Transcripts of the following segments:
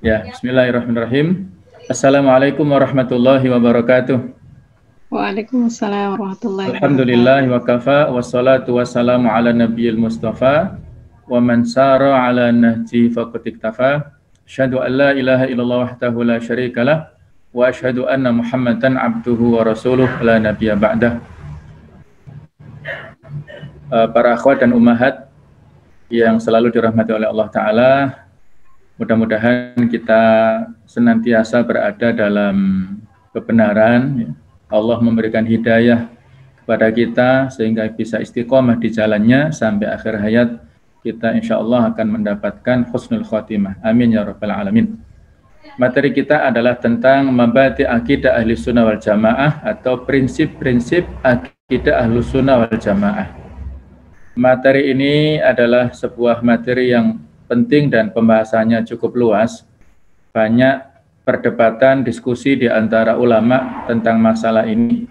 Ya, bismillahirrahmanirrahim. Assalamualaikum warahmatullahi wabarakatuh. Waalaikumsalam warahmatullahi Alhamdulillah wabarakatuh. wa kafa wassalatu wassalamu ala nabiyil mustafa wa man sara ala nahji faqad iktafa. Asyhadu an la ilaha illallah wahdahu la syarikalah wa asyhadu anna Muhammadan abduhu wa rasuluh la nabiyya ba'dah. Para akhwat dan ummahat yang selalu dirahmati oleh Allah Ta'ala, mudah-mudahan kita senantiasa berada dalam kebenaran. Allah memberikan hidayah kepada kita sehingga bisa istiqomah di jalannya sampai akhir hayat kita insya Allah akan mendapatkan husnul khotimah. Amin ya rabbal alamin. Materi kita adalah tentang mabadi akidah ahli sunnah wal jamaah atau prinsip-prinsip akidah ahli sunnah wal jamaah. Materi ini adalah sebuah materi yang penting dan pembahasannya cukup luas. Banyak perdebatan, diskusi di antara ulama tentang masalah ini.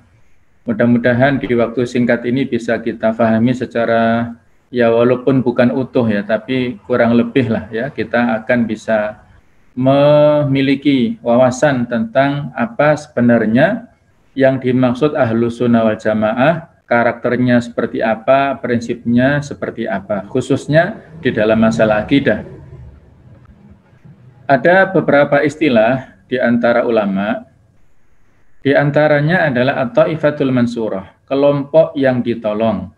Mudah-mudahan di waktu singkat ini bisa kita pahami secara, ya walaupun bukan utuh ya, tapi kurang lebih lah ya, kita akan bisa memiliki wawasan tentang apa sebenarnya yang dimaksud Ahlus Sunnah wal Jamaah, karakternya seperti apa, prinsipnya seperti apa, khususnya di dalam masalah akidah. Ada beberapa istilah di antara ulama, di antaranya adalah at-taifatul mansurah, kelompok yang ditolong.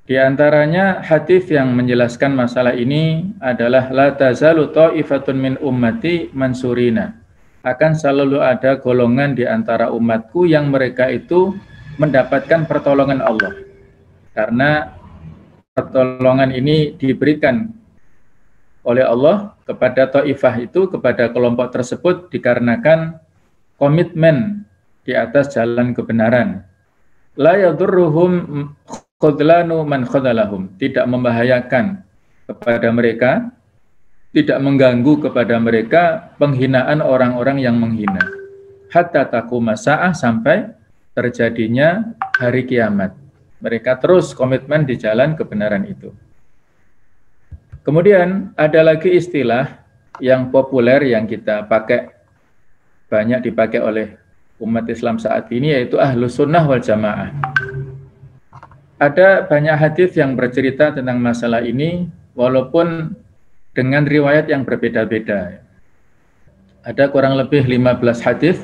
Di antaranya hadis yang menjelaskan masalah ini adalah la tazalu taifatun min ummati mansurina. Akan selalu ada golongan di antara umatku yang mereka itu mendapatkan pertolongan Allah. Karena pertolongan ini diberikan oleh Allah kepada taifah itu, kepada kelompok tersebut dikarenakan komitmen di atas jalan kebenaran. La yadurruhum khudlanu man khudalahum, tidak membahayakan kepada mereka, tidak mengganggu kepada mereka penghinaan orang-orang yang menghina. Hatta taquma sa'ah, sampai terjadinya hari kiamat. Mereka terus komitmen di jalan kebenaran itu. Kemudian ada lagi istilah yang populer yang kita pakai, banyak dipakai oleh umat Islam saat ini, yaitu Ahlus Sunnah wal Jamaah. Ada banyak hadis yang bercerita tentang masalah ini, walaupun dengan riwayat yang berbeda-beda. Ada kurang lebih 15 hadis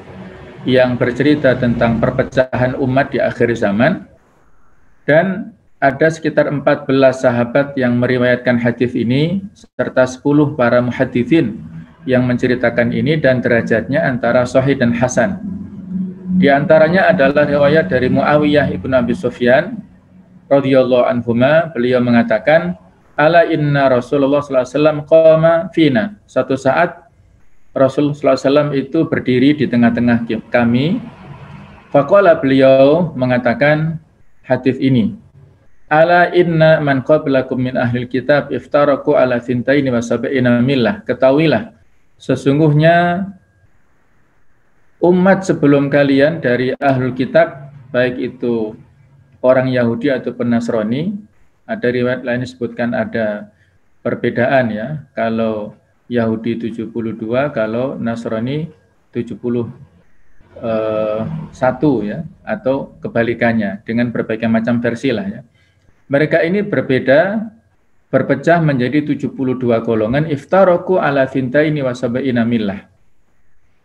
yang bercerita tentang perpecahan umat di akhir zaman, dan ada sekitar 14 sahabat yang meriwayatkan hadis ini, serta 10 para muhaditsin yang menceritakan ini, dan derajatnya antara sahih dan hasan. Di antaranya adalah riwayat dari Muawiyah ibn Abi Sufyan radhiyallahu anhuma, beliau mengatakan, ala inna Rasulullah sallallahu alaihi wasallam qama fina. Suatu saat Rasulullah sallallahu alaihi wasallam itu berdiri di tengah-tengah kami. Faqala, beliau mengatakan hadis ini, ala inna man qablakum min ahlil kitab iftaraku ala thintaini wa sab'ina millah. Ketahuilah, sesungguhnya umat sebelum kalian dari ahlul kitab, baik itu orang Yahudi ataupun Nasrani, ada riwayat lain disebutkan ada perbedaan ya, kalau Yahudi 72, kalau Nasrani 71 ya, atau kebalikannya, dengan berbagai macam versi lah ya. Mereka ini berbeda, berpecah menjadi 72 golongan. Iftaraku ala thintaini wa sab'ina millah.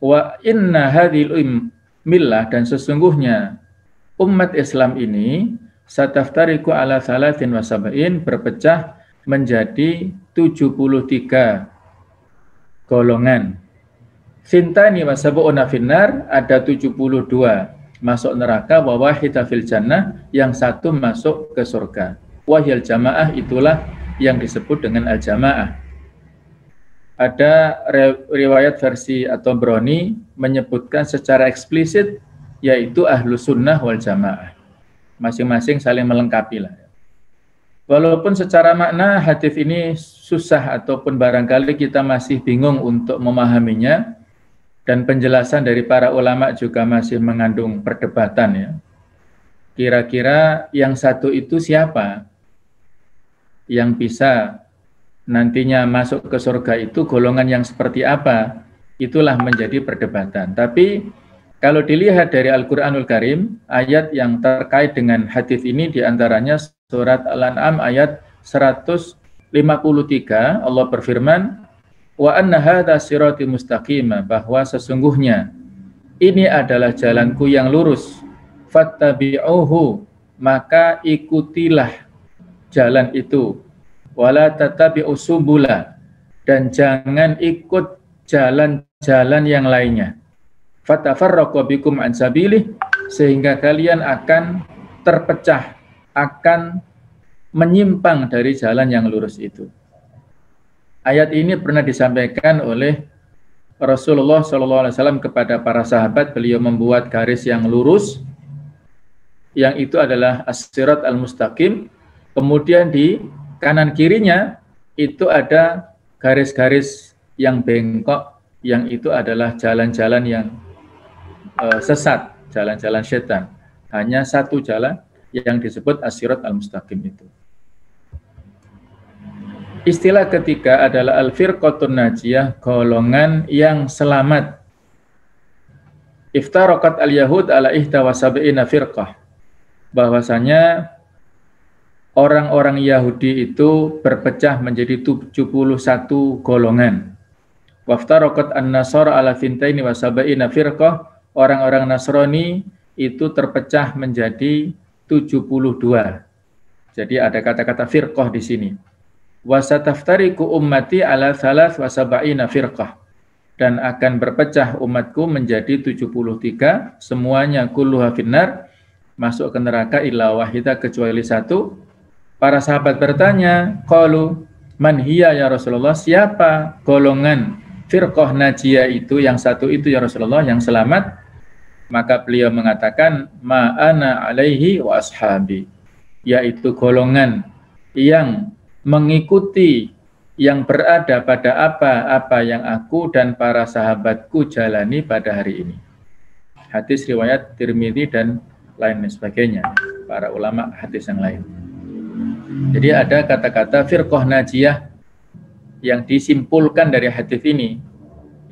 Wa inna hadhil millah, dan sesungguhnya umat Islam ini sataftariku ala salatin wa sab'in, berpecah menjadi 73 golongan. Thintani wa sab'una finnar, ada 72 masuk neraka, wa wahida fil jannah, yang satu masuk ke surga. Wahyal jamaah, itulah yang disebut dengan al-jamaah. Ada riwayat versi atau Broni menyebutkan secara eksplisit, yaitu Ahlus Sunnah wal Jamaah. Masing-masing saling melengkapi lah. Walaupun secara makna hadis ini susah ataupun barangkali kita masih bingung untuk memahaminya, dan penjelasan dari para ulama juga masih mengandung perdebatan ya. Kira-kira yang satu itu siapa yang bisa nantinya masuk ke surga itu golongan yang seperti apa, itulah menjadi perdebatan. Tapi kalau dilihat dari Al-Quranul Karim, ayat yang terkait dengan hadis ini diantaranya surat Al-An'am ayat 153, Allah berfirman, wa anna hadza sirati mustaqima, bahwa sesungguhnya ini adalah jalanku yang lurus, fattabi'uhu, maka ikutilah jalan itu, wala tattabi'us subula, dan jangan ikut jalan-jalan yang lainnya, fatafarraqu bikum an sabilih, sehingga kalian akan terpecah, akan menyimpang dari jalan yang lurus itu. Ayat ini pernah disampaikan oleh Rasulullah SAW kepada para sahabat. Beliau membuat garis yang lurus, yang itu adalah as-sirat al-mustaqim. Kemudian di kanan kirinya itu ada garis-garis yang bengkok, yang itu adalah jalan-jalan yang sesat, jalan-jalan setan. Hanya satu jalan yang disebut as-sirat al-mustaqim itu. Istilah ketiga adalah al-firqatun najiyah, golongan yang selamat. Iftaraqat al-yahud ala ihda wa sab'ina firqah, bahwasanya orang-orang Yahudi itu berpecah menjadi 71 golongan. Waftaraqat an-nasara ala fintaini wa sab'ina firqah, orang-orang Nasrani itu terpecah menjadi 72. Jadi ada kata-kata firqah di sini. Wasataftariku ummati ala salas wa sab'ina firqah, dan akan berpecah umatku menjadi 73, semuanya kulluha finnar, masuk ke neraka illa wahida, kecuali satu. Para sahabat bertanya, qalu man hiya ya Rasulullah, siapa golongan firqah najiyah itu, yang satu itu ya Rasulullah, yang selamat? Maka beliau mengatakan, ma ana alaihi wa ashabi, yaitu golongan yang mengikuti, yang berada pada apa-apa yang aku dan para sahabatku jalani pada hari ini. Hadis riwayat Tirmidzi dan lain sebagainya, para ulama hadis yang lain. Jadi ada kata-kata firqah najiyah yang disimpulkan dari hadis ini,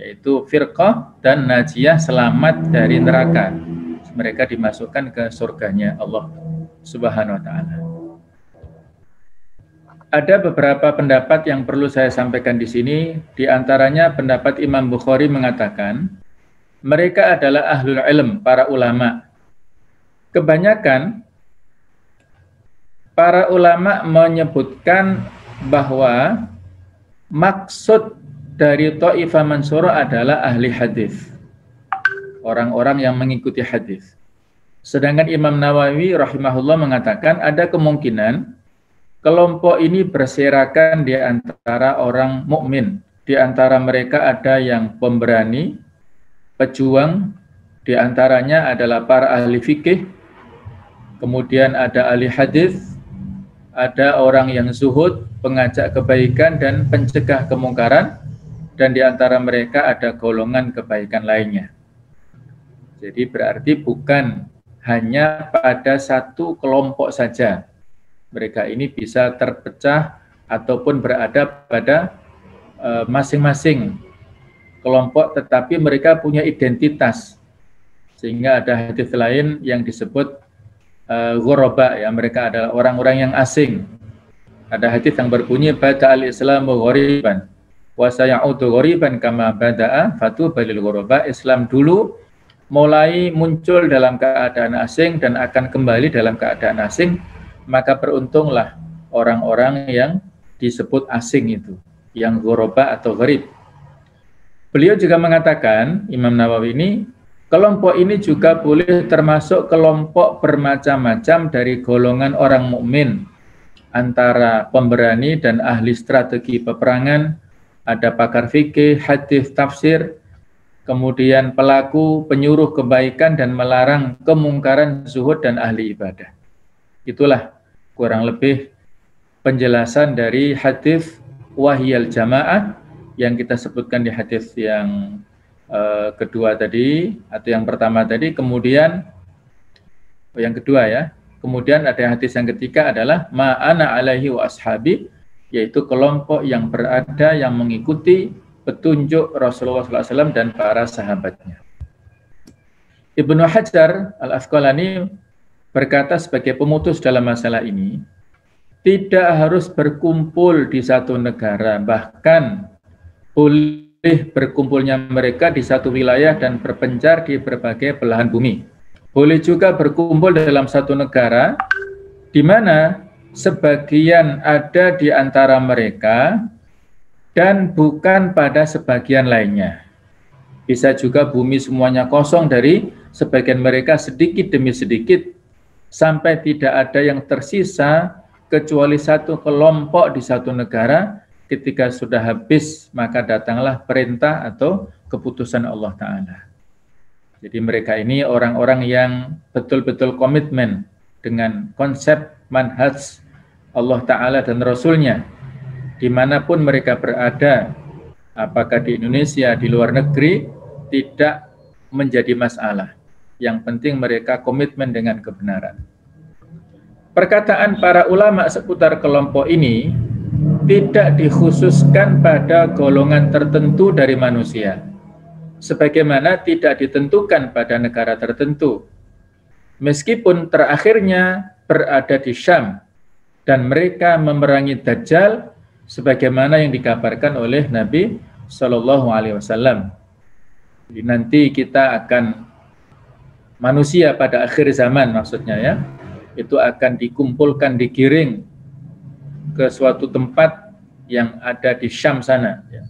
yaitu firqah dan najiyah selamat dari neraka. Mereka dimasukkan ke surganya Allah Subhanahu wa ta'ala. Ada beberapa pendapat yang perlu saya sampaikan di sini. Di antaranya pendapat Imam Bukhari mengatakan mereka adalah ahlul ilm, para ulama. Kebanyakan para ulama menyebutkan bahwa maksud dari Ta'ifah Mansurah adalah ahli hadis, orang-orang yang mengikuti hadis. Sedangkan Imam Nawawi rahimahullah mengatakan ada kemungkinan kelompok ini berserakan di antara orang mukmin. Di antara mereka ada yang pemberani, pejuang, di antaranya adalah para ahli fikih, kemudian ada ahli hadis, ada orang yang zuhud, pengajak kebaikan dan pencegah kemungkaran, dan di antara mereka ada golongan kebaikan lainnya. Jadi berarti bukan hanya pada satu kelompok saja. Mereka ini bisa terpecah ataupun berada pada masing-masing kelompok, tetapi mereka punya identitas. Sehingga ada hadis lain yang disebut ghuraba, ya, mereka adalah orang-orang yang asing. Ada hadis yang berbunyi bada'al islamu ghoriban wa sayaudu ghoriban kama bada'a fatuba lil ghuraba. Islam dulu mulai muncul dalam keadaan asing dan akan kembali dalam keadaan asing, maka beruntunglah orang-orang yang disebut asing itu, yang ghuraba atau gharib. Beliau juga mengatakan, Imam Nawawi ini, kelompok ini juga boleh termasuk kelompok bermacam-macam dari golongan orang mukmin, antara pemberani dan ahli strategi peperangan, ada pakar fikih, hadis, tafsir, kemudian pelaku penyuruh kebaikan dan melarang kemungkaran, zuhud, dan ahli ibadah. Itulah kurang lebih penjelasan dari hadis wahiyal jamaah yang kita sebutkan di hadis yang kedua tadi, atau yang pertama tadi, kemudian yang kedua ya. Kemudian ada hadis yang ketiga adalah ma'ana alaihi wa ashabi, yaitu kelompok yang berada yang mengikuti petunjuk Rasulullah SAW dan para sahabatnya. Ibnu Hajar Al-Asqalani berkata sebagai pemutus dalam masalah ini, tidak harus berkumpul di satu negara, bahkan boleh berkumpulnya mereka di satu wilayah dan berpencar di berbagai belahan bumi. Boleh juga berkumpul dalam satu negara, di mana sebagian ada di antara mereka dan bukan pada sebagian lainnya. Bisa juga bumi semuanya kosong dari sebagian mereka sedikit demi sedikit, sampai tidak ada yang tersisa kecuali satu kelompok di satu negara. Ketika sudah habis, maka datanglah perintah atau keputusan Allah Ta'ala. Jadi mereka ini orang-orang yang betul-betul komitmen dengan konsep manhaj Allah Ta'ala dan Rasulnya. Dimanapun mereka berada, apakah di Indonesia, di luar negeri, tidak menjadi masalah. Yang penting mereka komitmen dengan kebenaran. Perkataan para ulama seputar kelompok ini tidak dikhususkan pada golongan tertentu dari manusia, sebagaimana tidak ditentukan pada negara tertentu. Meskipun terakhirnya berada di Syam dan mereka memerangi Dajjal, sebagaimana yang dikabarkan oleh Nabi Shallallahu Alaihi Wasallam. Jadi nanti kita akan, manusia pada akhir zaman maksudnya ya, itu akan dikumpulkan, digiring ke suatu tempat yang ada di Syam sana ya.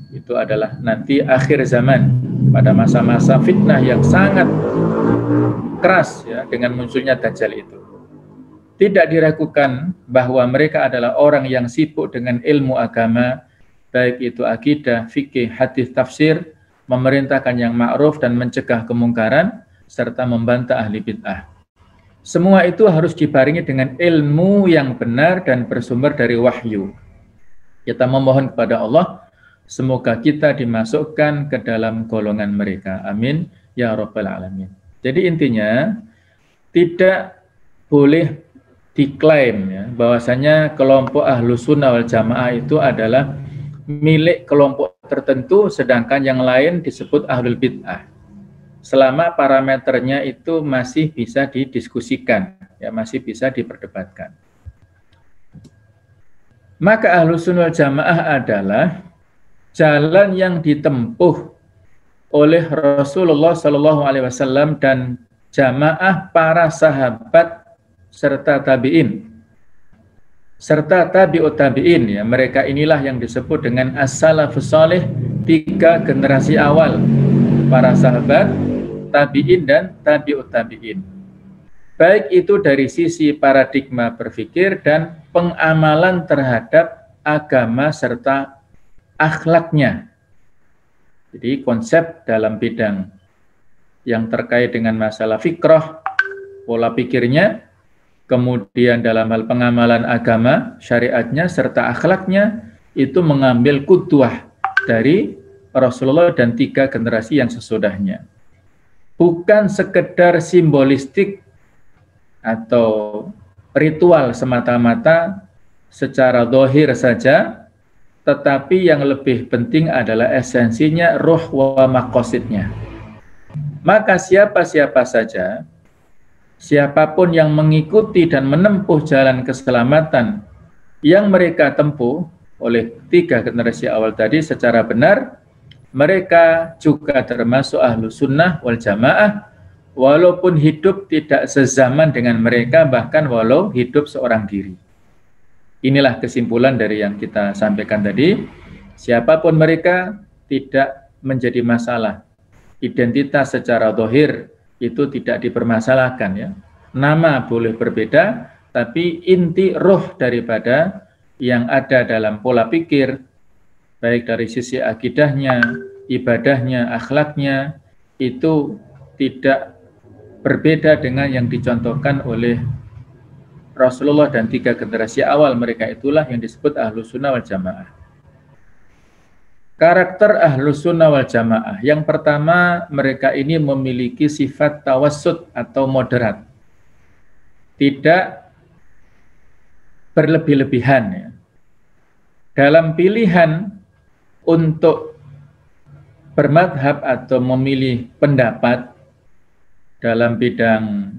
Itu adalah nanti akhir zaman, pada masa-masa fitnah yang sangat keras ya, dengan munculnya Dajjal itu. Tidak diragukan bahwa mereka adalah orang yang sibuk dengan ilmu agama, baik itu akidah, fikih, hadis, tafsir, memerintahkan yang ma'ruf dan mencegah kemungkaran, serta membantah ahli bid'ah. Semua itu harus dibarengi dengan ilmu yang benar dan bersumber dari wahyu. Kita memohon kepada Allah, semoga kita dimasukkan ke dalam golongan mereka. Amin ya rabbal alamin. Jadi intinya tidak boleh diklaim ya, bahwasanya kelompok Ahlus Sunnah wal Jamaah itu adalah milik kelompok tertentu, sedangkan yang lain disebut Ahlul Bid'ah. Selama parameternya itu masih bisa didiskusikan, ya, masih bisa diperdebatkan. Maka Ahlus Sunnah wal Jamaah adalah jalan yang ditempuh oleh Rasulullah SAW dan jamaah para sahabat serta tabi'in, serta tabi'ut tabi'in ya. Mereka inilah yang disebut dengan as-salafus salih, 3 generasi awal, para sahabat, tabi'in dan tabi'ut tabi'in. Baik itu dari sisi paradigma berpikir dan pengamalan terhadap agama serta akhlaknya. Jadi konsep dalam bidang yang terkait dengan masalah fikrah, pola pikirnya, kemudian dalam hal pengamalan agama, syariatnya, serta akhlaknya, itu mengambil qudwah dari Rasulullah dan 3 generasi yang sesudahnya. Bukan sekedar simbolistik atau ritual semata-mata secara zahir saja, tetapi yang lebih penting adalah esensinya, ruh wa maqasidnya. Maka siapa-siapa saja, siapapun yang mengikuti dan menempuh jalan keselamatan yang mereka tempuh oleh 3 generasi awal tadi secara benar, mereka juga termasuk Ahlus Sunnah wal Jamaah, walaupun hidup tidak sezaman dengan mereka, bahkan walau hidup seorang diri. Inilah kesimpulan dari yang kita sampaikan tadi. Siapapun mereka tidak menjadi masalah. Identitas secara zahir itu tidak dipermasalahkan ya. Nama boleh berbeda, tapi inti ruh daripada yang ada dalam pola pikir, baik dari sisi akidahnya, ibadahnya, akhlaknya, itu tidak berbeda dengan yang dicontohkan oleh Rasulullah dan 3 generasi awal. Mereka itulah yang disebut Ahlus Sunnah wal Jamaah. Karakter Ahlus Sunnah wal Jamaah. Yang pertama, mereka ini memiliki sifat tawassut atau moderat. Tidak berlebih-lebihan ya. dalam pilihan untuk bermadhab atau memilih pendapat dalam bidang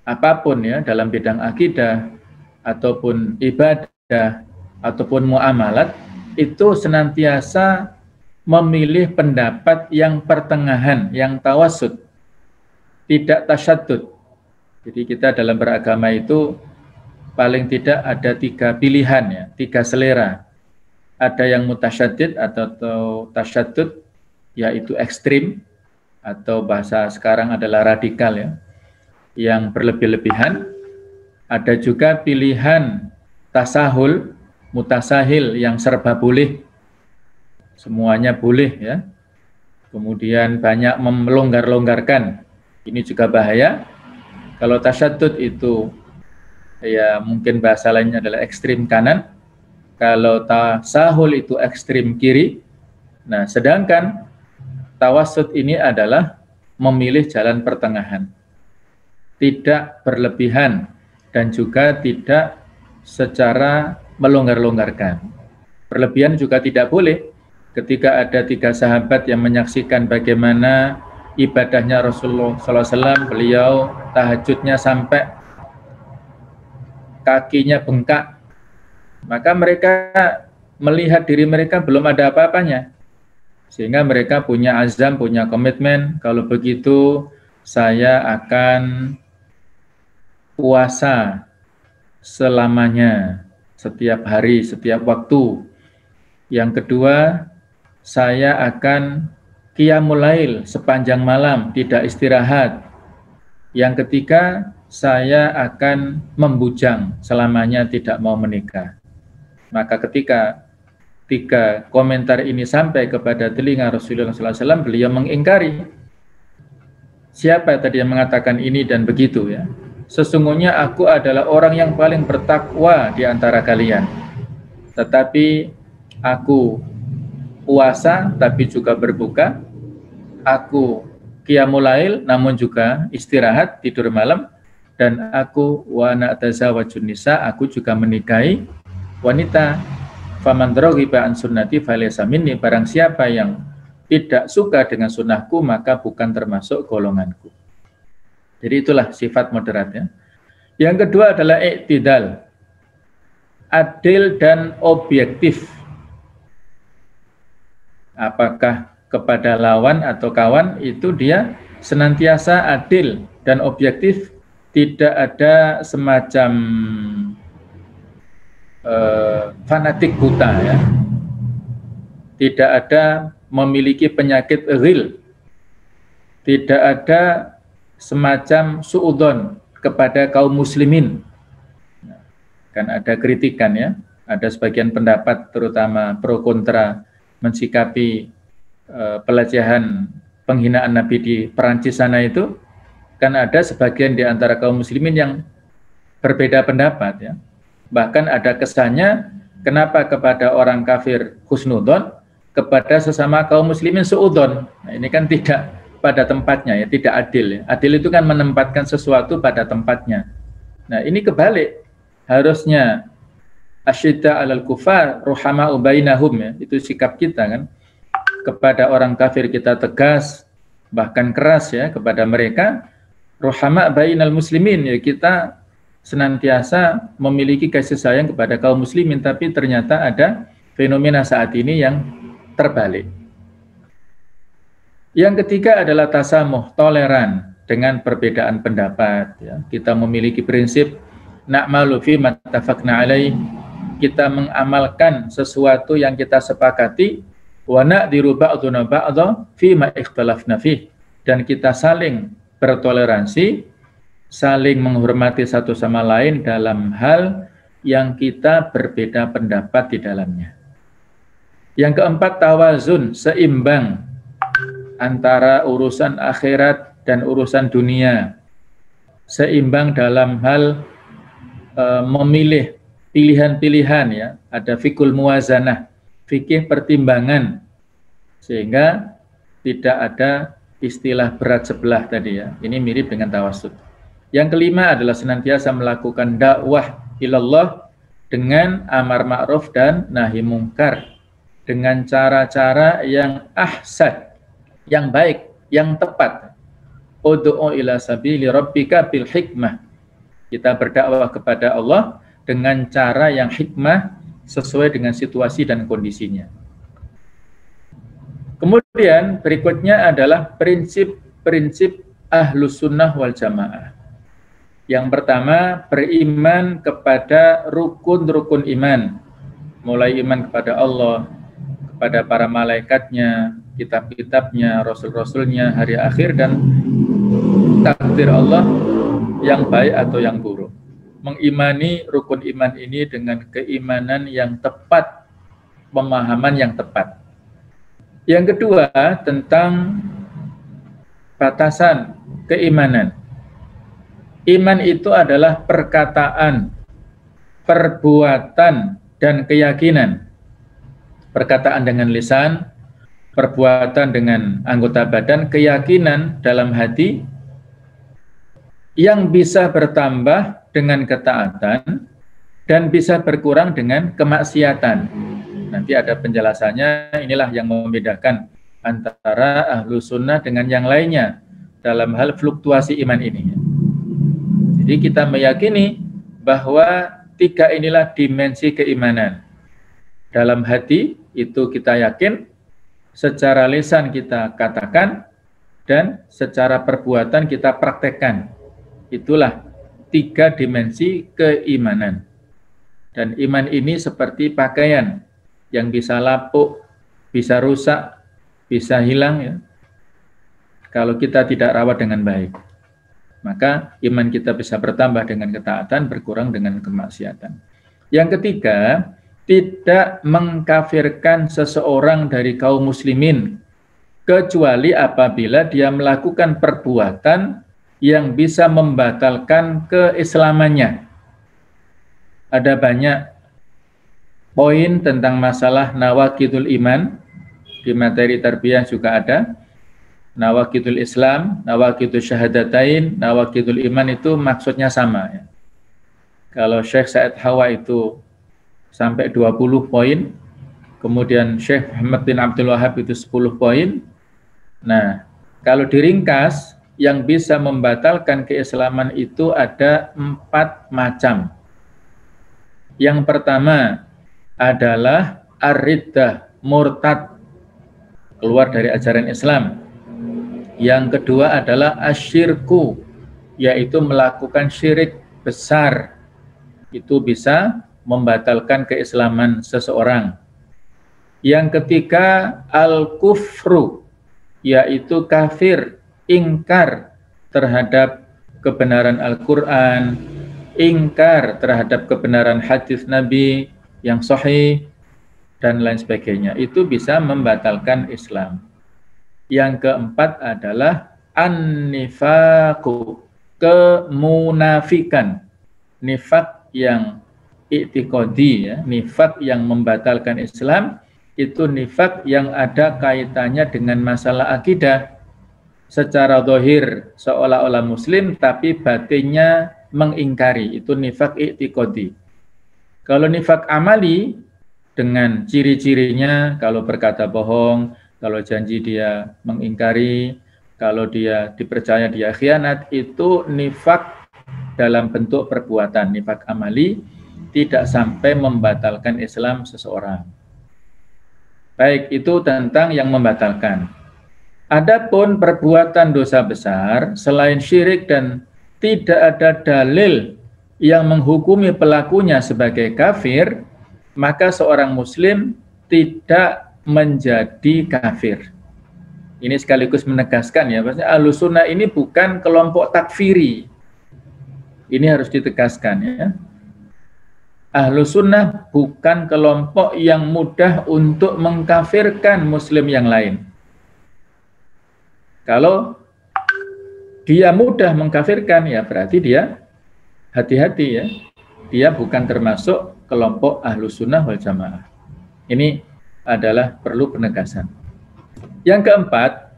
apapun ya, dalam bidang akidah ataupun ibadah ataupun muamalat, itu senantiasa memilih pendapat yang pertengahan, yang tawassut, tidak tasyadud. Jadi kita dalam beragama itu paling tidak ada 3 pilihan ya, 3 selera. Ada yang mutasyadid atau tasyadud, yaitu ekstrim, atau bahasa sekarang adalah radikal ya, yang berlebih-lebihan. Ada juga pilihan tasahul, mutasahil, yang serba boleh, semuanya boleh ya. Kemudian banyak melonggar-longgarkan, ini juga bahaya. Kalau tasyadud itu ya mungkin bahasa lainnya adalah ekstrim kanan. Kalau tasahul itu ekstrim kiri. Nah, sedangkan tawassut ini adalah memilih jalan pertengahan, tidak berlebihan dan juga tidak secara melonggar-longgarkan. Berlebihan juga tidak boleh. Ketika ada 3 sahabat yang menyaksikan bagaimana ibadahnya Rasulullah SAW, beliau tahajudnya sampai kakinya bengkak, maka mereka melihat diri mereka belum ada apa-apanya, sehingga mereka punya azam, punya komitmen, kalau begitu saya akan puasa selamanya, setiap hari, setiap waktu. Yang kedua, saya akan qiyamul lail sepanjang malam, tidak istirahat. Yang ketiga, saya akan membujang selamanya, tidak mau menikah. Maka ketika 3 komentar ini sampai kepada telinga Rasulullah SAW, beliau mengingkari. Siapa tadi yang mengatakan ini dan begitu ya? Sesungguhnya aku adalah orang yang paling bertakwa di antara kalian. Tetapi aku puasa tapi juga berbuka. Aku qiyamul lail namun juga istirahat, tidur malam. Dan aku wa na'tazawajun nisa, aku juga menikahi wanita. Faman raghiba an sunnati falaysa minni, barang siapa yang tidak suka dengan sunnahku maka bukan termasuk golonganku. Jadi itulah sifat moderatnya. Yang kedua adalah i'tidal, adil dan objektif. Apakah kepada lawan atau kawan itu dia senantiasa adil dan objektif, tidak ada semacam fanatik buta ya, tidak ada memiliki penyakit ghil, tidak ada semacam suudon kepada kaum muslimin. Kan ada kritikan ya, ada sebagian pendapat terutama pro kontra mensikapi pelecehan penghinaan Nabi di Perancis sana itu, kan ada sebagian di antara kaum muslimin yang berbeda pendapat ya. Bahkan ada kesannya kenapa kepada orang kafir husnudon, kepada sesama kaum muslimin suudon. Nah, ini kan tidak pada tempatnya ya, tidak adil ya. Adil itu kan menempatkan sesuatu pada tempatnya. Nah, ini kebalik. Harusnya asyidda 'alal kufar ruhama'u bainahum ya. Itu sikap kita kan. Kepada orang kafir kita tegas, bahkan keras ya kepada mereka. Ruhama' bainal muslimin ya, kita senantiasa memiliki kasih sayang kepada kaum muslimin, tapi ternyata ada fenomena saat ini yang terbalik. Yang ketiga adalah tasamuh, toleran dengan perbedaan pendapat ya. Kita memiliki prinsip na'malu fi ma tafaqna alaih, kita mengamalkan sesuatu yang kita sepakati, wa na'diru ba'duna ba'dha fi ma ikhtalafna fih, dan kita saling bertoleransi, saling menghormati satu sama lain dalam hal yang kita berbeda pendapat di dalamnya. Yang keempat, tawazun, seimbang antara urusan akhirat dan urusan dunia. Seimbang dalam hal memilih pilihan-pilihan ya, ada fikul muwazanah, fikih pertimbangan, sehingga tidak ada istilah berat sebelah tadi ya. Ini mirip dengan tawassut. Yang kelima adalah senantiasa melakukan dakwah ilallah dengan amar ma'ruf dan nahi mungkar, dengan cara-cara yang ahsan, yang baik, yang tepat. Ud'u ila sabili rabbika bil hikmah. Kita berdakwah kepada Allah dengan cara yang hikmah sesuai dengan situasi dan kondisinya. Kemudian berikutnya adalah prinsip-prinsip Ahlus Sunnah wal Jamaah. Yang pertama, beriman kepada rukun-rukun iman. Mulai iman kepada Allah, kepada para malaikatnya, kitab-kitabnya, rasul-rasulnya, hari akhir, dan takdir Allah yang baik atau yang buruk. Mengimani rukun iman ini dengan keimanan yang tepat, pemahaman yang tepat. Yang kedua, tentang batasan keimanan. Iman itu adalah perkataan, perbuatan, dan keyakinan. Perkataan dengan lisan, perbuatan dengan anggota badan, keyakinan dalam hati yang bisa bertambah dengan ketaatan dan bisa berkurang dengan kemaksiatan. Nanti ada penjelasannya, inilah yang membedakan antara ahlu sunnah dengan yang lainnya dalam hal fluktuasi iman ini. Jadi kita meyakini bahwa tiga inilah dimensi keimanan. Dalam hati itu kita yakin, secara lisan kita katakan, dan secara perbuatan kita praktekkan. Itulah tiga dimensi keimanan. Dan iman ini seperti pakaian yang bisa lapuk, bisa rusak, bisa hilang ya. Kalau kita tidak rawat dengan baik, maka iman kita bisa bertambah dengan ketaatan, berkurang dengan kemaksiatan. Yang ketiga, tidak mengkafirkan seseorang dari kaum muslimin kecuali apabila dia melakukan perbuatan yang bisa membatalkan keislamannya. Ada banyak poin tentang masalah nawaqidul iman, di materi tarbiyah juga ada. Nawaqidul Islam, nawaqidul syahadatain, nawaqidul iman itu maksudnya sama ya. Kalau Syekh Said Hawa itu sampai 20 poin, kemudian Syekh Muhammad bin Abdul Wahab itu 10 poin. Nah, kalau diringkas, yang bisa membatalkan keislaman itu ada 4 macam. Yang pertama adalah ar-riddah, murtad, keluar dari ajaran Islam. Yang kedua adalah asyirku, yaitu melakukan syirik besar. Itu bisa membatalkan keislaman seseorang. Yang ketiga al-kufru, yaitu kafir, ingkar terhadap kebenaran Al-Quran, ingkar terhadap kebenaran hadis Nabi yang sahih, dan lain sebagainya. Itu bisa membatalkan Islam. Yang keempat adalah an-nifaqu, kemunafikan. Nifak yang i'tiqadi ya, nifak yang membatalkan Islam, itu nifak yang ada kaitannya dengan masalah akidah. Secara zahir seolah-olah muslim tapi batinnya mengingkari, itu nifak i'tiqadi. Kalau nifak amali dengan ciri-cirinya, kalau berkata bohong, kalau janji dia mengingkari, kalau dia dipercaya dia khianat, itu nifak dalam bentuk perbuatan, nifak amali, tidak sampai membatalkan Islam seseorang. Baik, itu tentang yang membatalkan. Adapun perbuatan dosa besar, selain syirik dan tidak ada dalil yang menghukumi pelakunya sebagai kafir, maka seorang muslim tidak menjadi kafir. Ini sekaligus menegaskan ya, maksudnya Ahlus Sunnah ini bukan kelompok takfiri. Ini harus ditegaskan ya. Ahlus Sunnah bukan kelompok yang mudah untuk mengkafirkan muslim yang lain. Kalau dia mudah mengkafirkan ya berarti dia hati-hati ya. Dia bukan termasuk kelompok Ahlus Sunnah wal Jamaah. Ini adalah perlu penegasan. Yang keempat,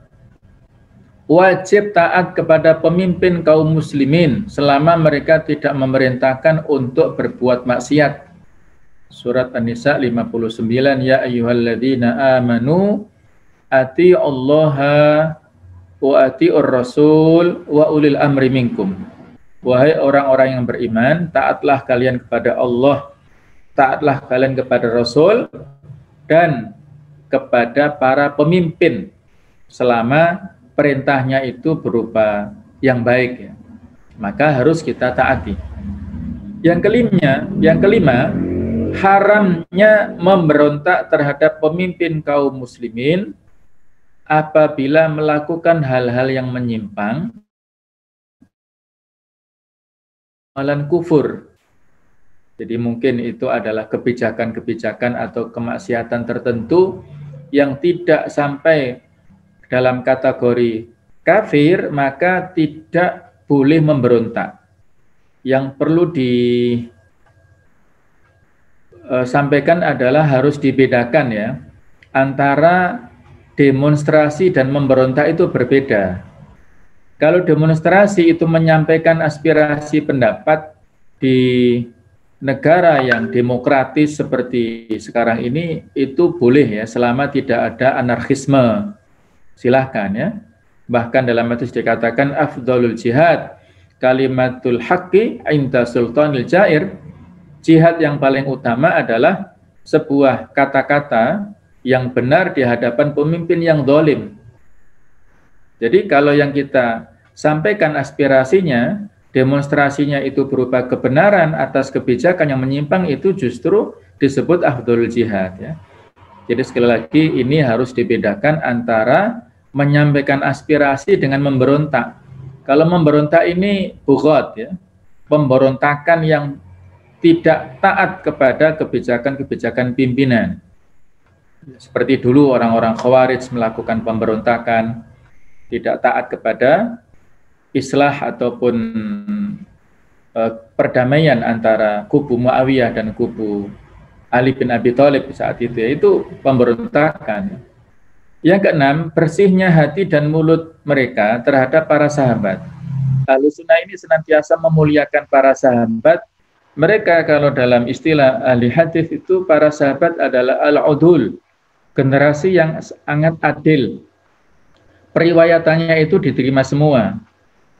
wajib taat kepada pemimpin kaum muslimin selama mereka tidak memerintahkan untuk berbuat maksiat. Surat An-Nisa 59, ya ayyuhalladzina amanu ati'ullaha wa ati'ur rasul wa ulil amri minkum. Wahai orang-orang yang beriman, taatlah kalian kepada Allah, taatlah kalian kepada Rasul dan kepada para pemimpin selama perintahnya itu berupa yang baik ya. Maka harus kita taati. Yang kelima, haramnya memberontak terhadap pemimpin kaum muslimin apabila melakukan hal-hal yang menyimpang, amalan kufur. Jadi mungkin itu adalah kebijakan-kebijakan atau kemaksiatan tertentu yang tidak sampai dalam kategori kafir, maka tidak boleh memberontak. Yang perlu disampaikan adalah harus dibedakan ya, antara demonstrasi dan memberontak itu berbeda. Kalau demonstrasi itu menyampaikan aspirasi pendapat di negara yang demokratis seperti sekarang ini, itu boleh ya, selama tidak ada anarkisme. Silahkan ya. Bahkan dalam hadis dikatakan afdhalul jihad kalimatul haqqi inda sultanil jair. Jihad yang paling utama adalah sebuah kata-kata yang benar di hadapan pemimpin yang zalim. Jadi kalau yang kita sampaikan aspirasinya, demonstrasinya itu berupa kebenaran atas kebijakan yang menyimpang, itu justru disebut afdhalul jihad ya. Jadi sekali lagi ini harus dibedakan antara menyampaikan aspirasi dengan memberontak. Kalau memberontak ini bughat ya, pemberontakan yang tidak taat kepada kebijakan-kebijakan pimpinan. Seperti dulu orang-orang Khawarij melakukan pemberontakan, tidak taat kepada islah ataupun perdamaian antara kubu Muawiyah dan kubu Ali bin Abi Thalib saat itu, yaitu pemberontakan. Yang keenam, bersihnya hati dan mulut mereka terhadap para sahabat. Ahlussunnah ini senantiasa memuliakan para sahabat. Mereka kalau dalam istilah ahli hadis itu, para sahabat adalah al-udul, generasi yang sangat adil. Periwayatannya itu diterima semua,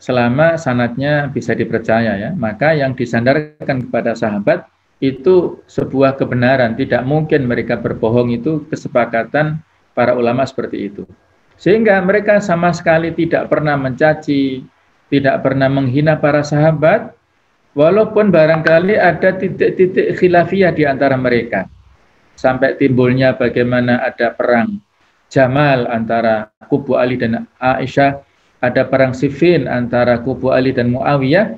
selama sanadnya bisa dipercaya ya. Maka yang disandarkan kepada sahabat itu sebuah kebenaran. Tidak mungkin mereka berbohong, itu kesepakatan para ulama seperti itu. Sehingga mereka sama sekali tidak pernah mencaci, tidak pernah menghina para sahabat, walaupun barangkali ada titik-titik khilafiyah di antara mereka. Sampai timbulnya bagaimana ada perang Jamal antara kubu Ali dan Aisyah, ada perang Siffin antara kubu Ali dan Muawiyah.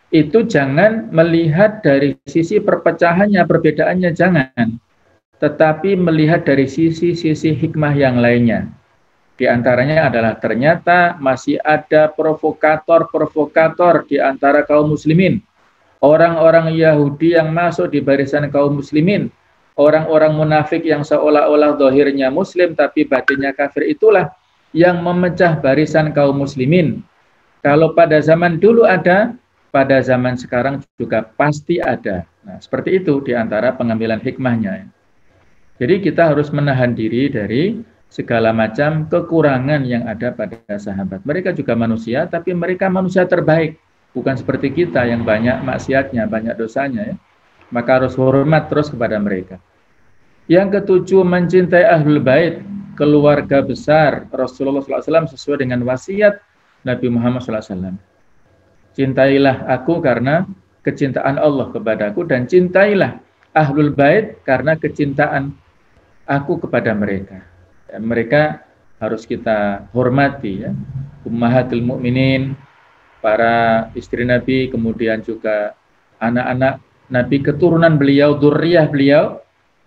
Itu jangan melihat dari sisi perpecahannya, perbedaannya, jangan. Tetapi melihat dari sisi-sisi hikmah yang lainnya. Di antaranya adalah ternyata masih ada provokator-provokator di antara kaum muslimin. Orang-orang Yahudi yang masuk di barisan kaum muslimin. Orang-orang munafik yang seolah-olah zahirnya muslim tapi batinnya kafir, itulah yang memecah barisan kaum muslimin. Kalau pada zaman dulu ada, pada zaman sekarang juga pasti ada. Nah, seperti itu di antara pengambilan hikmahnya. Jadi kita harus menahan diri dari segala macam kekurangan yang ada pada sahabat. Mereka juga manusia, tapi mereka manusia terbaik. Bukan seperti kita yang banyak maksiatnya, banyak dosanya ya. Maka harus hormat terus kepada mereka. Yang ketujuh, mencintai ahlul bait, keluarga besar Rasulullah SAW sesuai dengan wasiat Nabi Muhammad SAW. Cintailah aku karena kecintaan Allah kepadaku, dan cintailah ahlul bait karena kecintaan aku kepada mereka. Ya, mereka harus kita hormati ya. Ummahatul mukminin, para istri Nabi, kemudian juga anak-anak Nabi, keturunan beliau, dzurriyyah beliau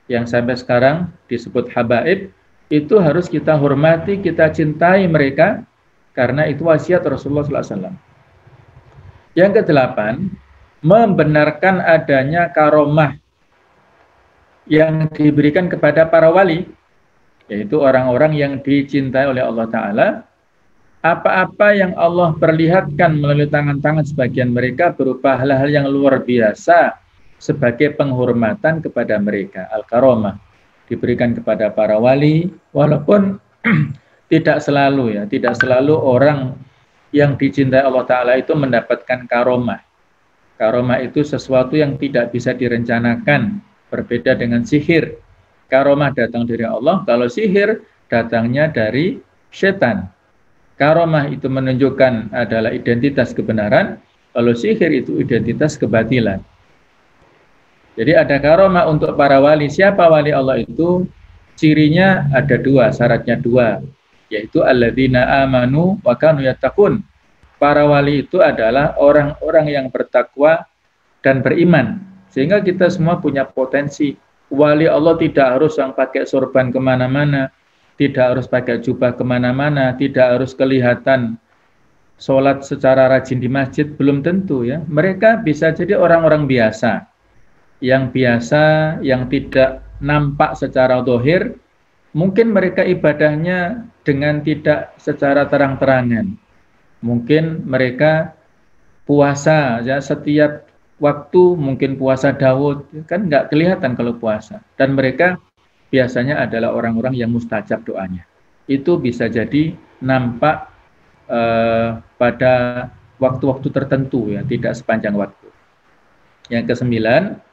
yang sampai sekarang disebut habaib, itu harus kita hormati, kita cintai mereka karena itu wasiat Rasulullah SAW. Yang kedelapan, membenarkan adanya karomah yang diberikan kepada para wali, yaitu orang-orang yang dicintai oleh Allah Ta'ala. Apa-apa yang Allah perlihatkan melalui tangan-tangan sebagian mereka berupa hal-hal yang luar biasa, sebagai penghormatan kepada mereka. Al-karamah diberikan kepada para wali, walaupun tidak selalu ya, tidak selalu orang yang dicintai Allah Ta'ala itu mendapatkan karomah. Karomah itu sesuatu yang tidak bisa direncanakan, berbeda dengan sihir. Karomah datang dari Allah, kalau sihir datangnya dari setan. Karomah itu menunjukkan adalah identitas kebenaran, kalau sihir itu identitas kebatilan. Jadi ada karomah untuk para wali. Siapa wali Allah itu? Cirinya ada dua, syaratnya dua, yaitu alladzina amanu wa kanu yattaqun. Para wali itu adalah orang-orang yang bertakwa dan beriman. Sehingga kita semua punya potensi. Wali Allah tidak harus yang pakai sorban kemana-mana, tidak harus pakai jubah kemana-mana, tidak harus kelihatan sholat secara rajin di masjid, belum tentu ya. Mereka bisa jadi orang-orang biasa, yang tidak nampak secara zahir. Mungkin mereka ibadahnya dengan tidak secara terang-terangan. Mungkin mereka puasa ya setiap waktu, mungkin puasa Daud, kan nggak kelihatan kalau puasa. Dan mereka biasanya adalah orang-orang yang mustajab doanya. Itu bisa jadi nampak pada waktu-waktu tertentu ya, tidak sepanjang waktu. Yang kesembilan,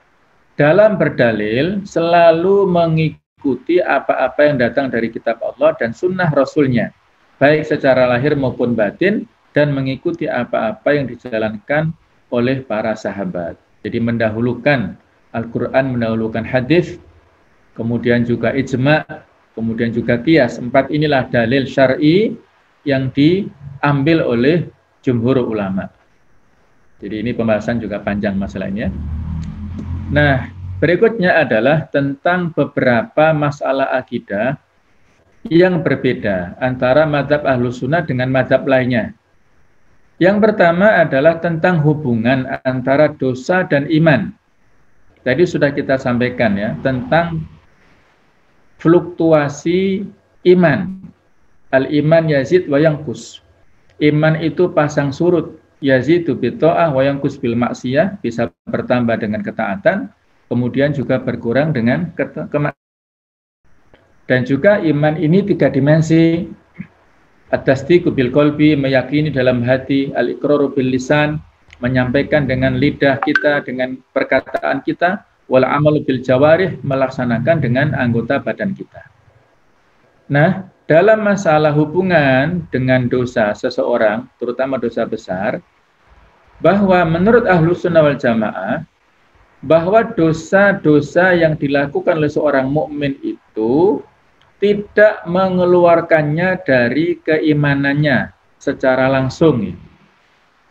dalam berdalil selalu mengikuti apa-apa yang datang dari kitab Allah dan sunnah Rasulnya, baik secara lahir maupun batin, dan mengikuti apa-apa yang dijalankan oleh para sahabat. Jadi mendahulukan Al-Quran, mendahulukan hadis, kemudian juga ijma', kemudian juga qiyas. 4 inilah dalil syar'i yang diambil oleh jumhur ulama. Jadi ini pembahasan juga panjang masalah ini ya. Nah, berikutnya adalah tentang beberapa masalah akidah yang berbeda antara mazhab Ahlus Sunnah dengan mazhab lainnya. Yang pertama adalah tentang hubungan antara dosa dan iman. Tadi sudah kita sampaikan ya, tentang fluktuasi iman. Al-iman yazid wa yanqus. Iman itu pasang surut, yazidu bitta'ah wa yanqus bil maksiyah, bisa bertambah dengan ketaatan, kemudian juga berkurang dengan kemaksiatan. Dan juga iman ini 3 dimensi. At-tasdiqu bil qalbi, meyakini dalam hati, al-iqraru bil lisan, menyampaikan dengan lidah kita, dengan perkataan kita, wal amalu bil jawarih, melaksanakan dengan anggota badan kita. Nah, dalam masalah hubungan dengan dosa seseorang, terutama dosa besar, bahwa menurut Ahlus Sunnah wal Jamaah, bahwa dosa-dosa yang dilakukan oleh seorang mukmin itu tidak mengeluarkannya dari keimanannya secara langsung,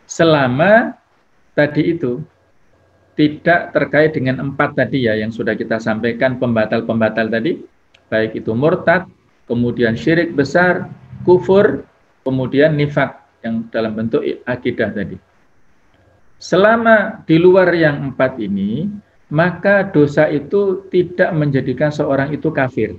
selama tadi itu tidak terkait dengan 4 tadi ya, yang sudah kita sampaikan, pembatal-pembatal tadi, baik itu murtad, kemudian syirik besar, kufur, kemudian nifak yang dalam bentuk akidah tadi. Selama di luar yang 4 ini, maka dosa itu tidak menjadikan seorang itu kafir.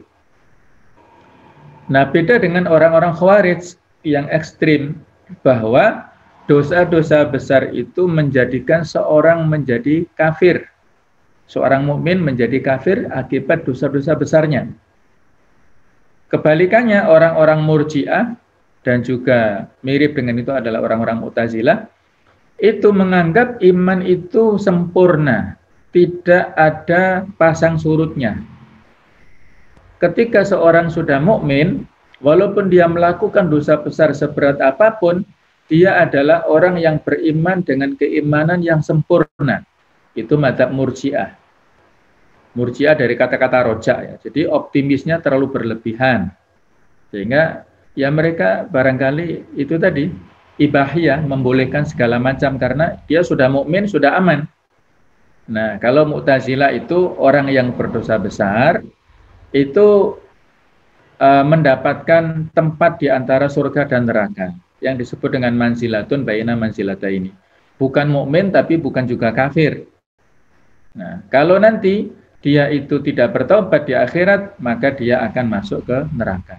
Nah, beda dengan orang-orang Khawarij yang ekstrim, bahwa dosa-dosa besar itu menjadikan seorang menjadi kafir. Seorang mukmin menjadi kafir akibat dosa-dosa besarnya. Kebalikannya, orang-orang Murji'ah dan juga mirip dengan itu adalah orang-orang Mu'tazilah, itu menganggap iman itu sempurna, tidak ada pasang surutnya. Ketika seorang sudah mukmin, walaupun dia melakukan dosa besar seberat apapun, dia adalah orang yang beriman dengan keimanan yang sempurna. Itu mazhab Murji'ah. Murji'ah dari kata-kata roja ya. Jadi optimisnya terlalu berlebihan. Sehingga ya mereka barangkali itu tadi ibahiyah, membolehkan segala macam karena dia sudah mukmin, sudah aman. Nah, kalau Mu'tazilah itu orang yang berdosa besar itu mendapatkan tempat di antara surga dan neraka yang disebut dengan manzilatun baina manzilata ini. Bukan mukmin tapi bukan juga kafir. Nah, kalau nanti dia itu tidak bertobat di akhirat, maka dia akan masuk ke neraka.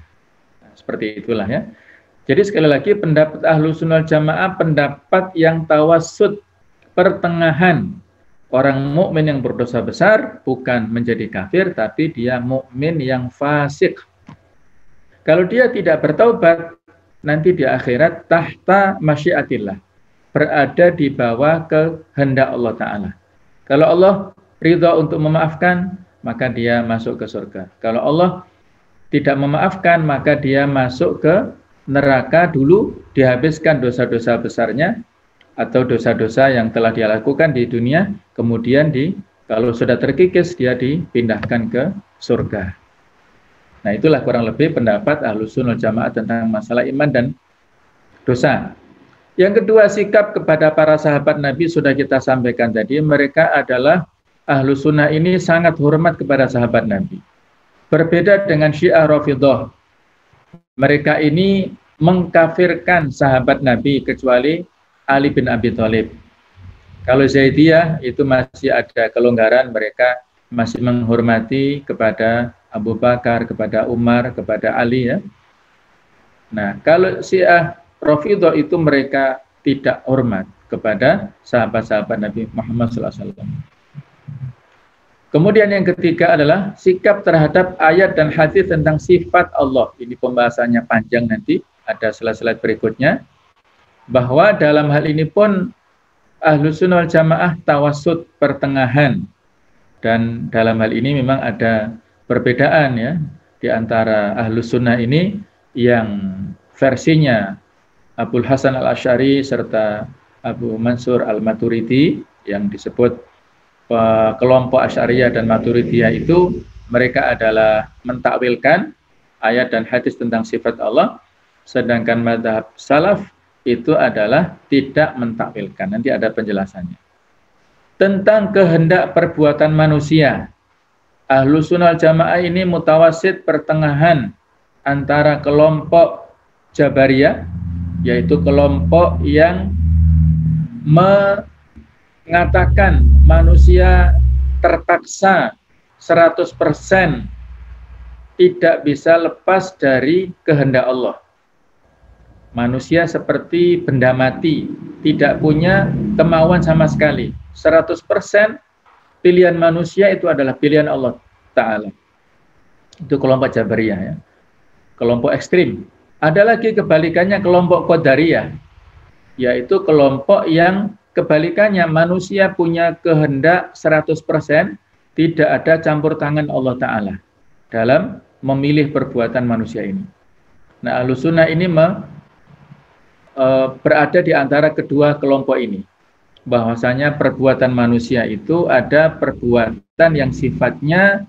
Nah, seperti itulah ya. Jadi sekali lagi pendapat Ahlus Sunnah Jamaah pendapat yang tawassut, pertengahan. orang mukmin yang berdosa besar bukan menjadi kafir, tapi dia mukmin yang fasik. Kalau dia tidak bertaubat, nanti di akhirat tahta masyiatillah, berada di bawah kehendak Allah Ta'ala. Kalau Allah ridha untuk memaafkan, maka dia masuk ke surga. Kalau Allah tidak memaafkan, maka dia masuk ke neraka dulu, dihabiskan dosa-dosa besarnya atau dosa-dosa yang telah dia lakukan di dunia, kemudian kalau sudah terkikis, dia dipindahkan ke surga. Nah, itulah kurang lebih pendapat Ahlussunnah wal Jamaah tentang masalah iman dan dosa. Yang kedua, sikap kepada para sahabat Nabi sudah kita sampaikan tadi. Mereka adalah Ahlussunnah ini sangat hormat kepada sahabat Nabi. Berbeda dengan Syiah Rafidhah. Mereka ini mengkafirkan sahabat Nabi kecuali Ali bin Abi Thalib. Kalau Zaidiyah itu masih ada kelonggaran, mereka masih menghormati kepada Abu Bakar, kepada Umar, kepada Ali ya. Nah, kalau Syiah Rafidhah itu mereka tidak hormat kepada sahabat-sahabat Nabi Muhammad SAW. Kemudian yang ketiga adalah sikap terhadap ayat dan hadis tentang sifat Allah. Ini pembahasannya panjang nanti, ada slide-slide berikutnya. Bahwa dalam hal ini pun Ahlussunnah wal Jamaah tawassut pertengahan. Dan dalam hal ini memang ada perbedaan ya di antara Ahlussunnah ini yang versinya Abul Hasan al-Asy'ari serta Abu Mansur al-Maturidi, yang disebut kelompok Asy'ariyah dan Maturidiyah itu mereka adalah mentakwilkan ayat dan hadis tentang sifat Allah, sedangkan mazhab salaf itu adalah tidak mentakwilkan. Nanti ada penjelasannya. Tentang kehendak perbuatan manusia, Ahlussunnah wal Jamaah ini mutawasid pertengahan antara kelompok Jabariyah, yaitu kelompok yang mengatakan manusia terpaksa 100% tidak bisa lepas dari kehendak Allah. Manusia seperti benda mati, tidak punya kemauan sama sekali. 100% pilihan manusia itu adalah pilihan Allah Ta'ala. Itu kelompok Jabariyah ya. Kelompok ekstrim. Ada lagi kebalikannya kelompok Qadariyah, yaitu kelompok yang kebalikannya manusia punya kehendak 100%, tidak ada campur tangan Allah Ta'ala dalam memilih perbuatan manusia ini. Nah, Ahlussunnah ini berada di antara kedua kelompok ini. Bahwasanya perbuatan manusia itu ada perbuatan yang sifatnya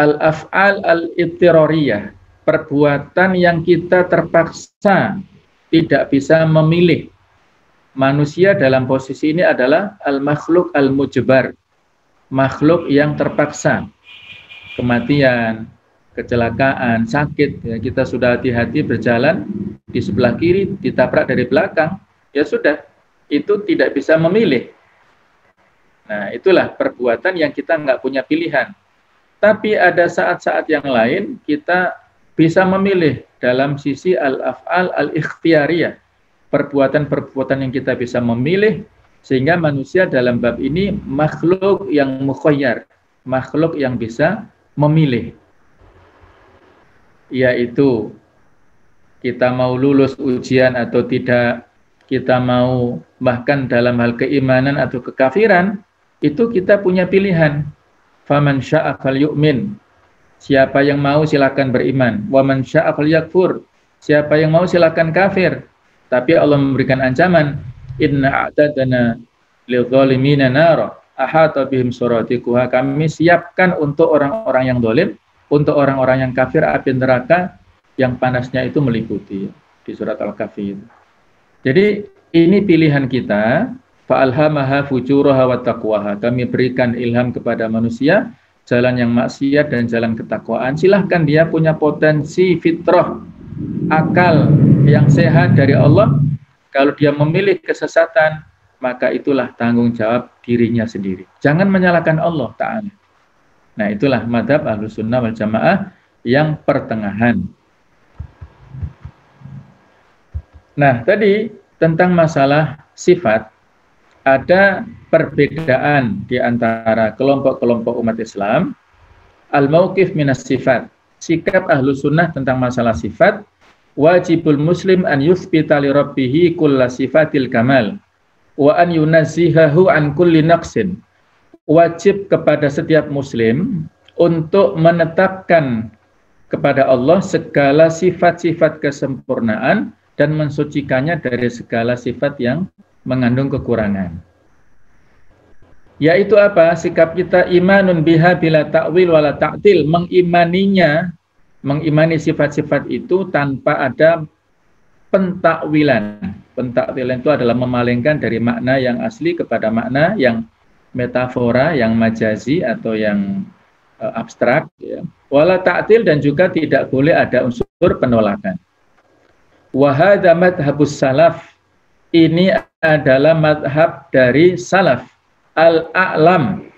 al-af'al al-ittirariyah, perbuatan yang kita terpaksa tidak bisa memilih. Manusia dalam posisi ini adalah al-makhluk al-mujbar, makhluk yang terpaksa. Kematian, kecelakaan, sakit, ya, kita sudah hati-hati berjalan di sebelah kiri, ditabrak dari belakang, ya sudah, itu tidak bisa memilih. Nah, itulah perbuatan yang kita nggak punya pilihan. Tapi ada saat-saat yang lain kita bisa memilih dalam sisi al-af'al al-ikhtiyariyah, perbuatan-perbuatan yang kita bisa memilih, sehingga manusia dalam bab ini makhluk yang mukhayyar, makhluk yang bisa memilih. Yaitu kita mau lulus ujian atau tidak, kita mau bahkan dalam hal keimanan atau kekafiran, itu kita punya pilihan. Faman syaa falyu'min, siapa yang mau silakan beriman. Wa man syaa falyakfur, siapa yang mau silakan kafir. Tapi Allah memberikan ancaman, inna a'tadna lidh-dhalimina nara ahata bihim suratiquha, kami siapkan untuk orang-orang yang zalim, untuk orang-orang yang kafir api neraka yang panasnya itu meliputi, di surat Al-Kahfi. Jadi ini pilihan kita, fa'alhamaha fujuraha wa taqwaha. Kami berikan ilham kepada manusia jalan yang maksiat dan jalan ketakwaan. Silahkan dia punya potensi fitrah, akal yang sehat dari Allah. Kalau dia memilih kesesatan, maka itulah tanggung jawab dirinya sendiri. Jangan menyalahkan Allah Ta'ala. Nah, itulah madhab Ahlussunnah wal Jamaah yang pertengahan. Nah, tadi tentang masalah sifat, ada perbedaan di antara kelompok-kelompok umat Islam. Al-mauqif minas sifat, sikap ahlu sunnah tentang masalah sifat. Wajibul muslim an yuthbita li rabbihi kulla sifatil kamal wa an yunazzihahu an kulli naqsin. Wajib kepada setiap muslim untuk menetapkan kepada Allah segala sifat-sifat kesempurnaan dan mensucikannya dari segala sifat yang mengandung kekurangan. Yaitu apa? Sikap kita imanun biha bila ta'wil wala ta'til, mengimani sifat-sifat itu tanpa ada pentakwilan. Pentakwilan itu adalah memalingkan dari makna yang asli kepada makna yang metafora, yang majazi atau yang abstrak, ya. Wala ta'til, dan juga tidak boleh ada unsur penolakan. Wa hadza madhhabus salaf, ini adalah madhab dari salaf al-a'lam,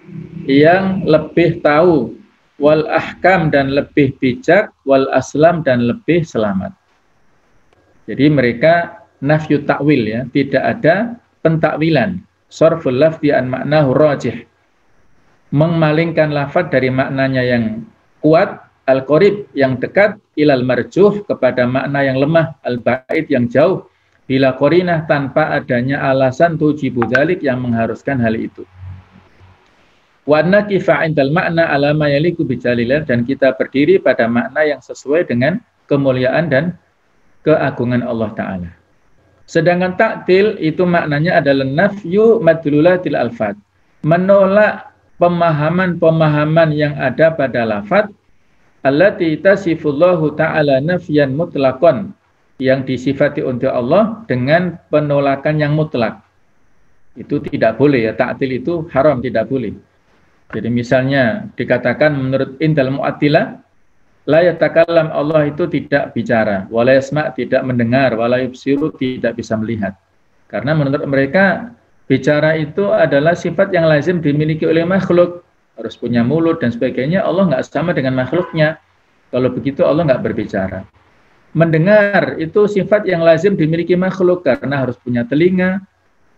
yang lebih tahu, wal ahkam, dan lebih bijak, wal aslam, dan lebih selamat. Jadi mereka nafyu ta'wil, ya, tidak ada pentakwilan. Sarful lafzi an ma'nahu rajih, memalingkan lafaz dari maknanya yang kuat, al-qarib, yang dekat, ilal marjuh, kepada makna yang lemah, al-ba'id, yang jauh, bila qarinah, tanpa adanya alasan tujibu dzalik, yang mengharuskan hal itu. Wa naqifa 'indal makna ala ma yaliqu bi jalillah, dan kita berdiri pada makna yang sesuai dengan kemuliaan dan keagungan Allah Ta'ala. Sedangkan ta'til itu maknanya adalah nafyu madlulatil alfat, menolak pemahaman-pemahaman yang ada pada lafaz allati tasifullahu ta'ala nafyan mutlaqan, yang disifati untuk Allah dengan penolakan yang mutlak. Itu tidak boleh, ya, ta'til itu haram, tidak boleh. Jadi misalnya dikatakan menurut indal mu'attilah, la yatakallam, Allah itu tidak bicara, wala yasma', tidak mendengar, wala yubsiru, tidak bisa melihat. Karena menurut mereka bicara itu adalah sifat yang lazim dimiliki oleh makhluk, harus punya mulut dan sebagainya. Allah nggak sama dengan makhluknya. Kalau begitu Allah nggak berbicara. Mendengar itu sifat yang lazim dimiliki makhluk karena harus punya telinga.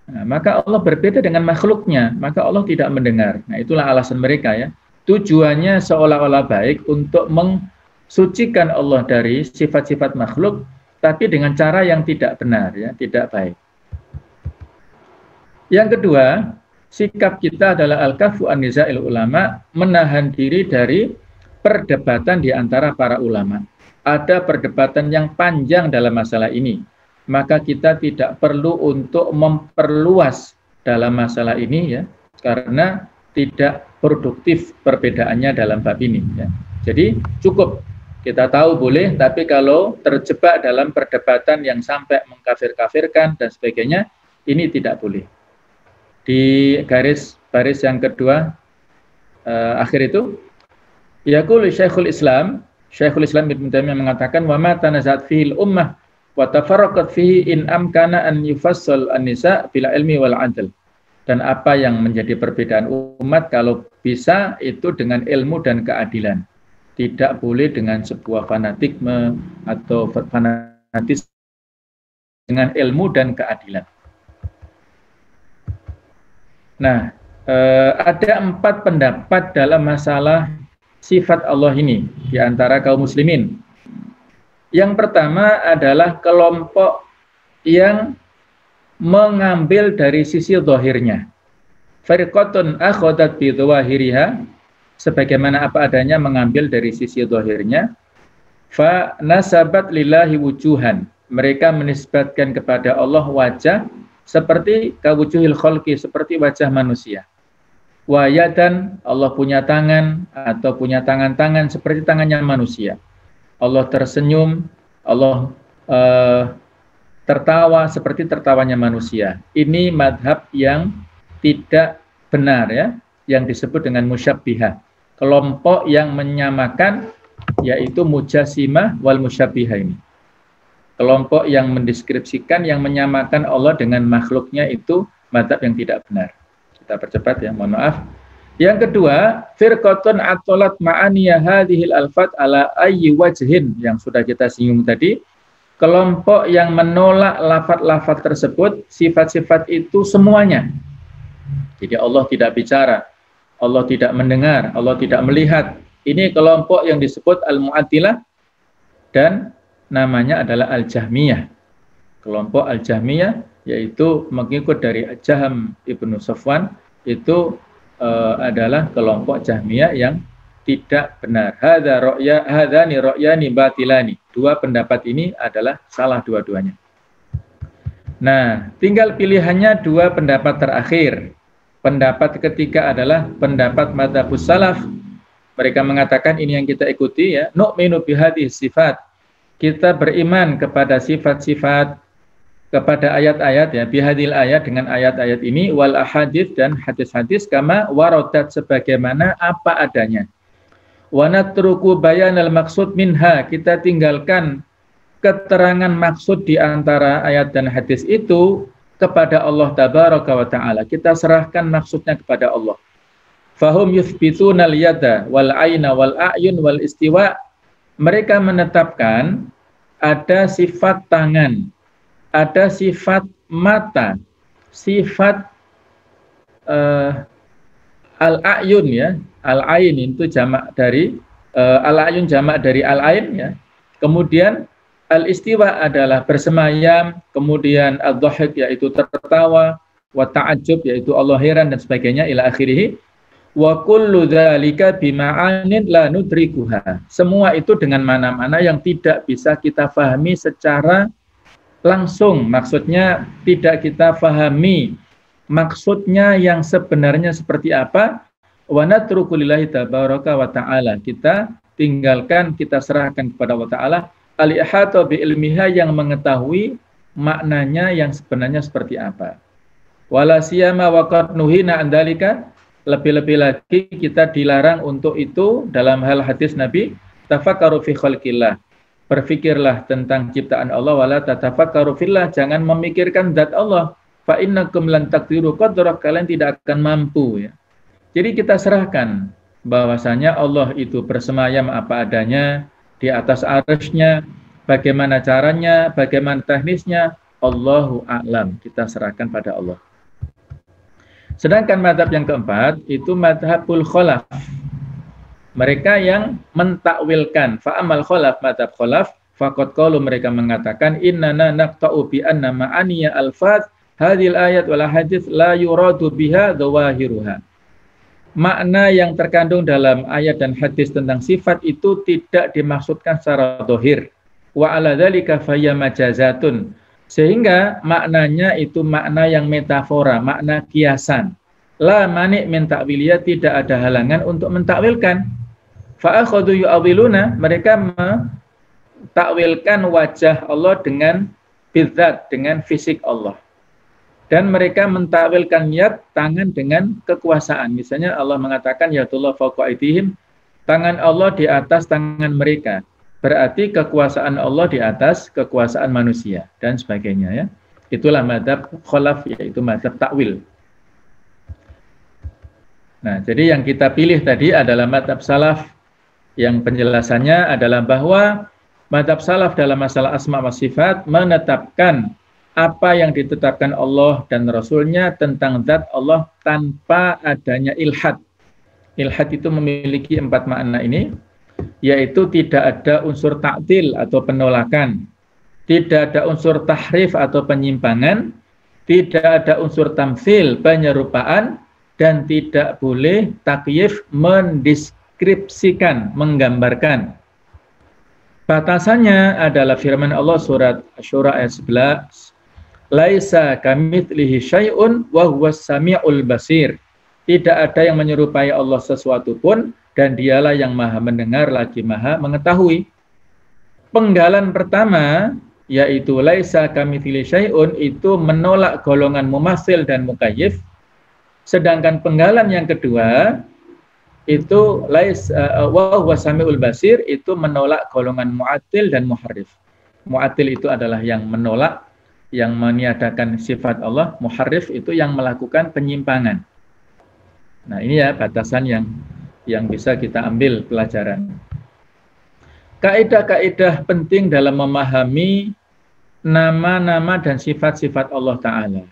Nah, maka Allah berbeda dengan makhluknya, maka Allah tidak mendengar. Nah, itulah alasan mereka, ya. Tujuannya seolah-olah baik untuk mensucikan Allah dari sifat-sifat makhluk, tapi dengan cara yang tidak benar, ya, tidak baik. Yang kedua, sikap kita adalah al-kafu an niza'il ulama, menahan diri dari perdebatan di antara para ulama. Ada perdebatan yang panjang dalam masalah ini, maka kita tidak perlu untuk memperluas dalam masalah ini, ya, karena tidak produktif perbedaannya dalam bab ini, ya. Jadi cukup kita tahu boleh, tapi kalau terjebak dalam perdebatan yang sampai mengkafir-kafirkan dan sebagainya, ini tidak boleh. Di garis baris yang kedua akhir itu, yaqulu Syekhul Islam Ibnu Taimiyah mengatakan, wa ma tanazat fihil ummah wa tafarraqat fihi in amkana an yufassal an-nisa bil ilmi wal adl. Dan apa yang menjadi perbedaan umat kalau bisa itu dengan ilmu dan keadilan. Tidak boleh dengan sebuah fanatikme atau fanatis, dengan ilmu dan keadilan. Nah, ada 4 pendapat dalam masalah sifat Allah ini di antara kaum muslimin. Yang pertama adalah kelompok yang mengambil dari sisi zahirnya. Fariqatun akhadat bi dhawahiriha, sebagaimana apa adanya mengambil dari sisi zahirnya. Fa nasabat lillahi wujuhan, mereka menisbatkan kepada Allah wajah seperti kawujuhil khalqi, seperti wajah manusia. Wa yadan, Allah punya tangan atau punya tangan-tangan seperti tangannya manusia. Allah tersenyum, Allah tertawa seperti tertawanya manusia. Ini madhab yang tidak benar, ya, yang disebut dengan musyabbihah. Kelompok yang menyamakan, yaitu mujassimah wal musyabbihah ini. Kelompok yang mendeskripsikan, yang menyamakan Allah dengan makhluknya, itu madhab yang tidak benar. Kita percepat, ya, mohon maaf. Yang kedua, firqatun atolat ma'aniya hadhil alfat ala ayyi wajhin, yang sudah kita singgung tadi. Kelompok yang menolak lafaz-lafaz tersebut, sifat-sifat itu semuanya, Jadi Allah tidak bicara, Allah tidak mendengar, Allah tidak melihat. Ini kelompok yang disebut Al-Mu'attilah dan namanya adalah Al-Jahmiyah. Kelompok Al-Jahmiyah yaitu mengikut dari Jaham Ibnu Safwan, itu adalah kelompok Jahmiyah yang tidak benar. Hadzani ra'yani batilani. Dua pendapat ini adalah salah dua-duanya. Nah, tinggal pilihannya dua pendapat terakhir. Pendapat ketiga adalah pendapat madzhabus salaf. Mereka mengatakan ini yang kita ikuti ya, nu'minu bihadhihi sifat. Kita beriman kepada sifat-sifat, kepada ayat-ayat ya, bihadil ayat dengan ayat-ayat ini, wal ahadits dan hadis-hadis kama waradat sebagaimana apa adanya. Wa natruku bayanal maksud minha, kita tinggalkan keterangan maksud di antara ayat dan hadis itu kepada Allah tabaraka wa taala. Kita serahkan maksudnya kepada Allah. Fahum yuthbituna al-yada wal aina wal a'yun wal istiwa. Mereka menetapkan ada sifat tangan, ada sifat mata, sifat al-a'yun ya, al-ain itu jamak dari al-a'yun jamak dari al-ain ya. Kemudian al-istiwa adalah bersemayam, kemudian ad-dhahik yaitu tertawa, wa ta'ajjub yaitu Allah heran dan sebagainya ila akhirih. Wa kullu dzalika bima'anin la nudrikuha. Semua itu dengan mana-mana yang tidak bisa kita fahami secara langsung, maksudnya tidak kita fahami maksudnya yang sebenarnya seperti apa. Wa natruku lillahi tabaraka wa ta'ala, kita tinggalkan, kita serahkan kepada Allah Ta'ala al-ihata bi ilmiha, yang mengetahui maknanya yang sebenarnya seperti apa. Wala siyama wa qad nuhina an dzalika, lebih-lebih lagi kita dilarang untuk itu dalam hal hadis Nabi, tafakkaru fi khalqillah, berfikirlah tentang ciptaan Allah, wala tatafakkaru fillah, jangan memikirkan zat Allah, fa innakum lan taqdiru qadrah, kalian tidak akan mampu ya. Jadi kita serahkan bahwasanya Allah itu bersemayam apa adanya di atas arsy-Nya, bagaimana caranya, bagaimana teknisnya, Allahu a'lam, kita serahkan pada Allah. Sedangkan mazhab yang keempat itu mazhabul khalaf. Mereka yang mentakwilkan. Fa'amal khalaf, mazhab khalaf, faqad qalu, mereka mengatakan innana naqta'u bi anna ma'aniya alfaz hadhil ayat wal hadits la yuradu biha dhawahiruha. Makna yang terkandung dalam ayat dan hadis tentang sifat itu tidak dimaksudkan secara zahir. Wa ala dzalika fayya majazatun, sehingga maknanya itu makna yang metafora, makna kiasan. La mani' min ta'wiliyah, tidak ada halangan untuk mentakwilkan. Fa akhadhu yu'awiluna, mereka mentakwilkan wajah Allah dengan bidzat, dengan fisik Allah. Dan mereka mentakwilkan yad, tangan, dengan kekuasaan. Misalnya Allah mengatakan yadullah fawqa aydihim, tangan Allah di atas tangan mereka. Berarti kekuasaan Allah di atas kekuasaan manusia dan sebagainya ya. Itulah mazhab khalaf, yaitu mazhab takwil. Nah, jadi yang kita pilih tadi adalah mazhab salaf, yang penjelasannya adalah bahwa mazhab salaf dalam masalah asma wa sifat menetapkan apa yang ditetapkan Allah dan Rasulnya tentang zat Allah tanpa adanya ilhad. Ilhad itu memiliki 4 makna ini, yaitu tidak ada unsur ta'til atau penolakan, tidak ada unsur tahrif atau penyimpangan, tidak ada unsur tamtsil, penyerupaan, dan tidak boleh takyif, mendeskripsikan, menggambarkan. Batasannya adalah firman Allah surat Asy-Syura ayat 11, laisa kamitslihi syai'un wa huwas samiul basir. Tidak ada yang menyerupai Allah sesuatu pun, dan dialah yang maha mendengar lagi maha mengetahui. Penggalan pertama, yaitu laisa kamitslihi syai'un, itu menolak golongan mumatsil dan mukayyif. Sedangkan penggalan yang kedua, itu wa huwa samiul basir, itu menolak golongan mu'attil dan muharrif. Mu'attil itu adalah yang menolak, yang meniadakan sifat Allah. Muharrif itu yang melakukan penyimpangan. Nah, ini ya batasan yang bisa kita ambil pelajaran. Kaidah-kaidah penting dalam memahami nama-nama dan sifat-sifat Allah Ta'ala.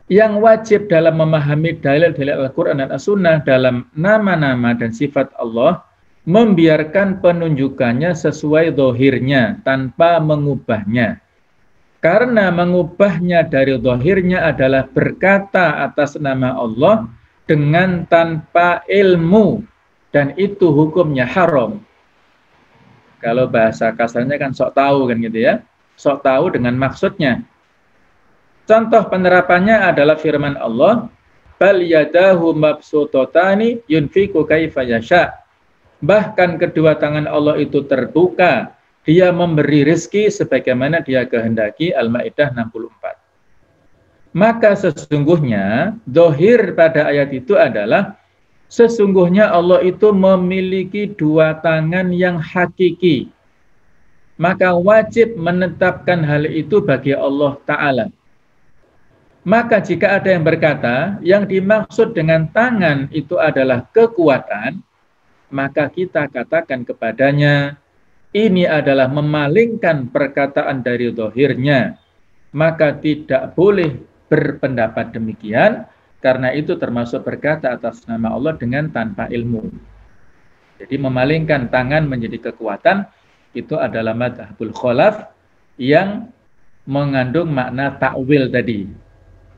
Yang wajib dalam memahami dalil-dalil Al-Quran dan As-Sunnah dalam nama-nama dan sifat Allah, membiarkan penunjukannya sesuai zahirnya tanpa mengubahnya. Karena mengubahnya dari zahirnya adalah berkata atas nama Allah dengan tanpa ilmu, dan itu hukumnya haram. Kalau bahasa kasarnya kan sok tahu kan gitu ya, sok tahu dengan maksudnya. Contoh penerapannya adalah firman Allah, bal yadahu mabsutatani yunfiqu kaifa yasha. Bahkan kedua tangan Allah itu terbuka, dia memberi rezeki sebagaimana dia kehendaki. Al-Maidah 64. Maka sesungguhnya zahir pada ayat itu adalah sesungguhnya Allah itu memiliki dua tangan yang hakiki. Maka wajib menetapkan hal itu bagi Allah Ta'ala. Maka jika ada yang berkata, yang dimaksud dengan tangan itu adalah kekuatan, maka kita katakan kepadanya, ini adalah memalingkan perkataan dari zahirnya. Maka tidak boleh berpendapat demikian, karena itu termasuk berkata atas nama Allah dengan tanpa ilmu. Jadi memalingkan tangan menjadi kekuatan, itu adalah madhabul kholaf yang mengandung makna takwil tadi.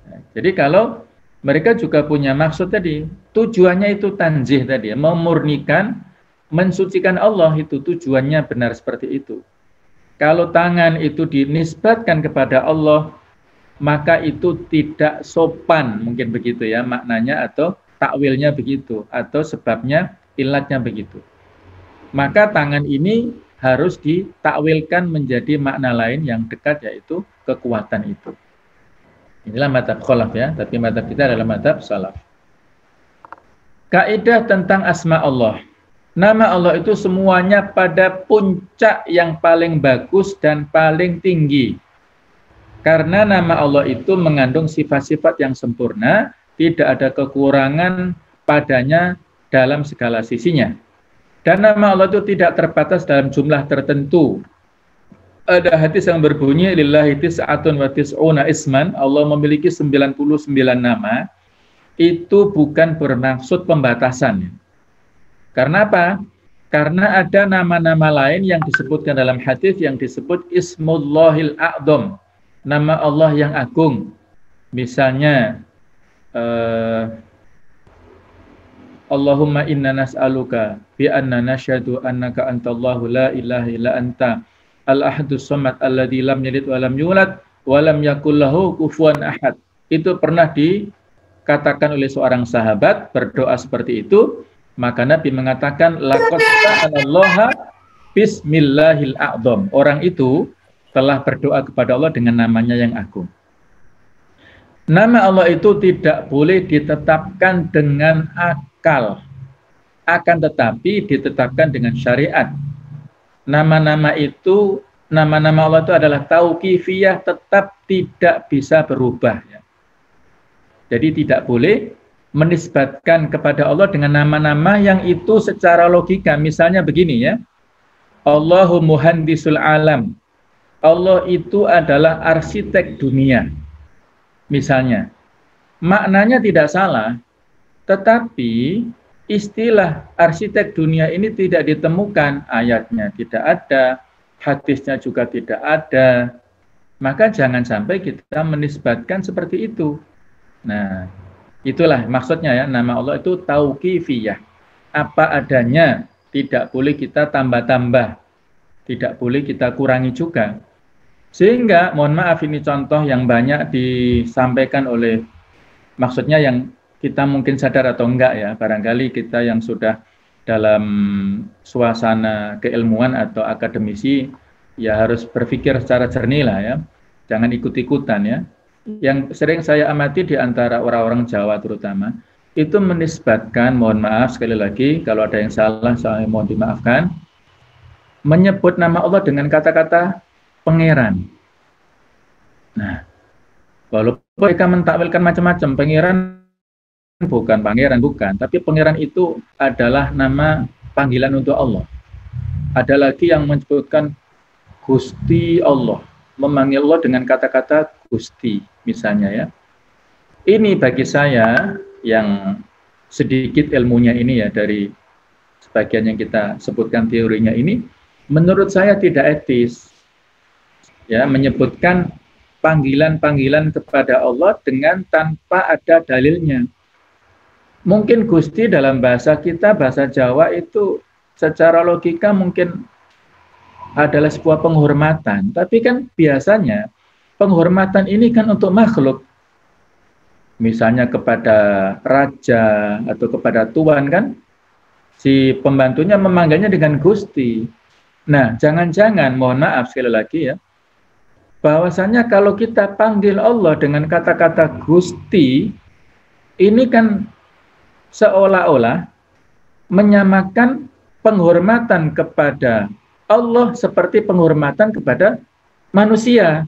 Jadi kalau mereka juga punya maksud tadi, tujuannya itu tanzih tadi, memurnikan, mensucikan Allah, itu tujuannya benar seperti itu. Kalau tangan itu dinisbatkan kepada Allah, maka itu tidak sopan, mungkin begitu ya maknanya, atau takwilnya begitu, atau sebabnya, ilatnya begitu. Maka tangan ini harus ditakwilkan menjadi makna lain yang dekat, yaitu kekuatan itu. Inilah madhab kholaf ya, tapi madhab kita adalah madhab salaf. Kaidah tentang asma Allah. Nama Allah itu semuanya pada puncak yang paling bagus dan paling tinggi. Karena nama Allah itu mengandung sifat-sifat yang sempurna, tidak ada kekurangan padanya dalam segala sisinya. Dan nama Allah itu tidak terbatas dalam jumlah tertentu. Ada hadis yang berbunyi, lillahi tis'atun wa tis'una isman, Allah memiliki 99 nama, itu bukan bermaksud pembatasan. Karena apa? Karena ada nama-nama lain yang disebutkan dalam hadis yang disebut Ismullahil A'dham, nama Allah yang agung. Misalnya, Allahumma inna nas'aluka bi'anna nasyhadu annaka antallahu la ilaha illa anta al-ahadus samad alladzi lam yalid wa lam yulad wa lam yakul lahu kufuwan ahad. Itu pernah dikatakan oleh seorang sahabat berdoa seperti itu, maka Nabi mengatakan laqad sa'alallaha bismillahil a'dham. Orang itu telah berdoa kepada Allah dengan namanya yang agung. Nama Allah itu tidak boleh ditetapkan dengan akal, akan tetapi ditetapkan dengan syariat. Nama-nama itu, nama-nama Allah itu adalah tauqifiyah, tetap tidak bisa berubah. Ya. Jadi tidak boleh menisbatkan kepada Allah dengan nama-nama yang itu secara logika. Misalnya begini ya, Allahu muhandisul alam. Allah itu adalah arsitek dunia. Misalnya, maknanya tidak salah, tetapi istilah arsitek dunia ini tidak ditemukan, ayatnya tidak ada, hadisnya juga tidak ada, maka jangan sampai kita menisbatkan seperti itu. Nah, itulah maksudnya ya, nama Allah itu tauqifiyah, apa adanya, tidak boleh kita tambah-tambah, tidak boleh kita kurangi juga. Sehingga, mohon maaf ini contoh yang banyak disampaikan oleh, maksudnya yang kita mungkin sadar atau enggak ya, barangkali kita yang sudah dalam suasana keilmuan atau akademisi, ya harus berpikir secara jernih lah ya, jangan ikut-ikutan ya. Yang sering saya amati di antara orang-orang Jawa terutama, itu menisbatkan, mohon maaf sekali lagi, kalau ada yang salah saya mohon dimaafkan, menyebut nama Allah dengan kata-kata pangeran. Nah, walaupun mereka mentakwilkan macam-macam, pangeran bukan pangeran, bukan. Tapi pangeran itu adalah nama panggilan untuk Allah. Ada lagi yang menyebutkan Gusti Allah, memanggil Allah dengan kata-kata Gusti, misalnya ya. ini bagi saya yang sedikit ilmunya ini ya, dari sebagian yang kita sebutkan teorinya ini, menurut saya tidak etis ya menyebutkan panggilan-panggilan kepada Allah dengan tanpa ada dalilnya. Mungkin Gusti dalam bahasa kita, bahasa Jawa itu secara logika mungkin adalah sebuah penghormatan, tapi kan biasanya penghormatan ini kan untuk makhluk, misalnya kepada raja atau kepada tuan kan, si pembantunya memanggilnya dengan Gusti. Nah, jangan-jangan, mohon maaf sekali lagi ya, bahwasanya kalau kita panggil Allah dengan kata-kata Gusti, ini kan seolah-olah menyamakan penghormatan kepada Allah seperti penghormatan kepada manusia.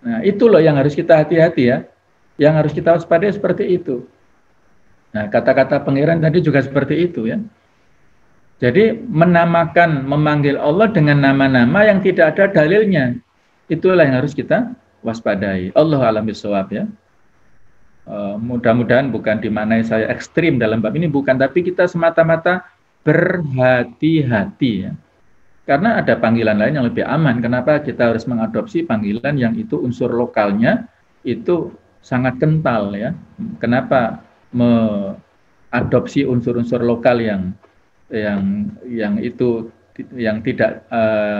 Nah, itu loh yang harus kita hati-hati ya. Yang harus kita waspadai seperti itu. Nah, kata-kata pangeran tadi juga seperti itu ya. Jadi menamakan, memanggil Allah dengan nama-nama yang tidak ada dalilnya. Itulah yang harus kita waspadai. Allahu a'lam bishawab ya. Mudah-mudahan bukan dimaknai saya ekstrim dalam bab ini, bukan, tapi kita semata-mata berhati-hati ya. Karena ada panggilan lain yang lebih aman. Kenapa kita harus mengadopsi panggilan yang itu unsur lokalnya itu sangat kental ya? Kenapa mengadopsi unsur-unsur lokal yang itu yang tidak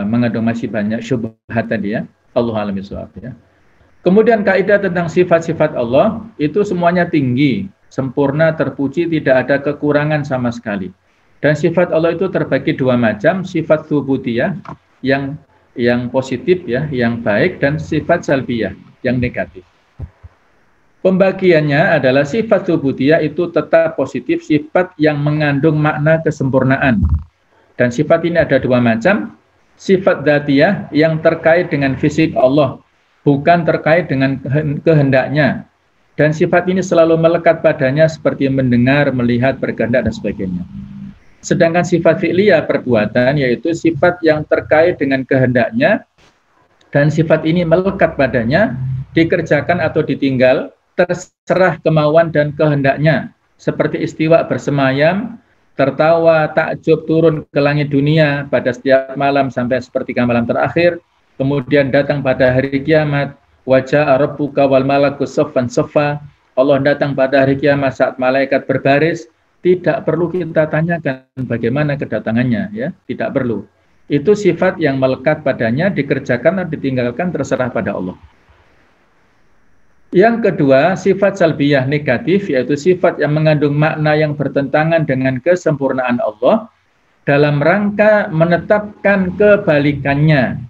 mengandung masih banyak syubhat tadi ya? Allahu a'lam bishawab ya. Kemudian kaidah tentang sifat-sifat Allah itu semuanya tinggi, sempurna, terpuji, tidak ada kekurangan sama sekali. Dan sifat Allah itu terbagi dua macam, sifat tsubutiyah yang positif ya, yang baik, dan sifat salbiyah yang negatif. Pembagiannya adalah sifat tsubutiyah itu tetap positif, sifat yang mengandung makna kesempurnaan. Dan sifat ini ada dua macam, sifat dzatiyah yang terkait dengan fisik Allah, bukan terkait dengan kehendaknya. Dan sifat ini selalu melekat padanya seperti mendengar, melihat, berkehendak, dan sebagainya. Sedangkan sifat fi'liyah perbuatan, yaitu sifat yang terkait dengan kehendaknya, dan sifat ini melekat padanya, dikerjakan atau ditinggal, terserah kemauan dan kehendaknya, seperti istiwa bersemayam, tertawa, takjub, turun ke langit dunia pada setiap malam sampai sepertiga malam terakhir, kemudian datang pada hari kiamat, wajah rabbuka wal malaku saffan saffa, Allah datang pada hari kiamat saat malaikat berbaris. Tidak perlu kita tanyakan bagaimana kedatangannya ya, tidak perlu. Itu sifat yang melekat padanya, dikerjakan atau ditinggalkan terserah pada Allah. Yang kedua, sifat salbiyah negatif, yaitu sifat yang mengandung makna yang bertentangan dengan kesempurnaan Allah dalam rangka menetapkan kebalikannya,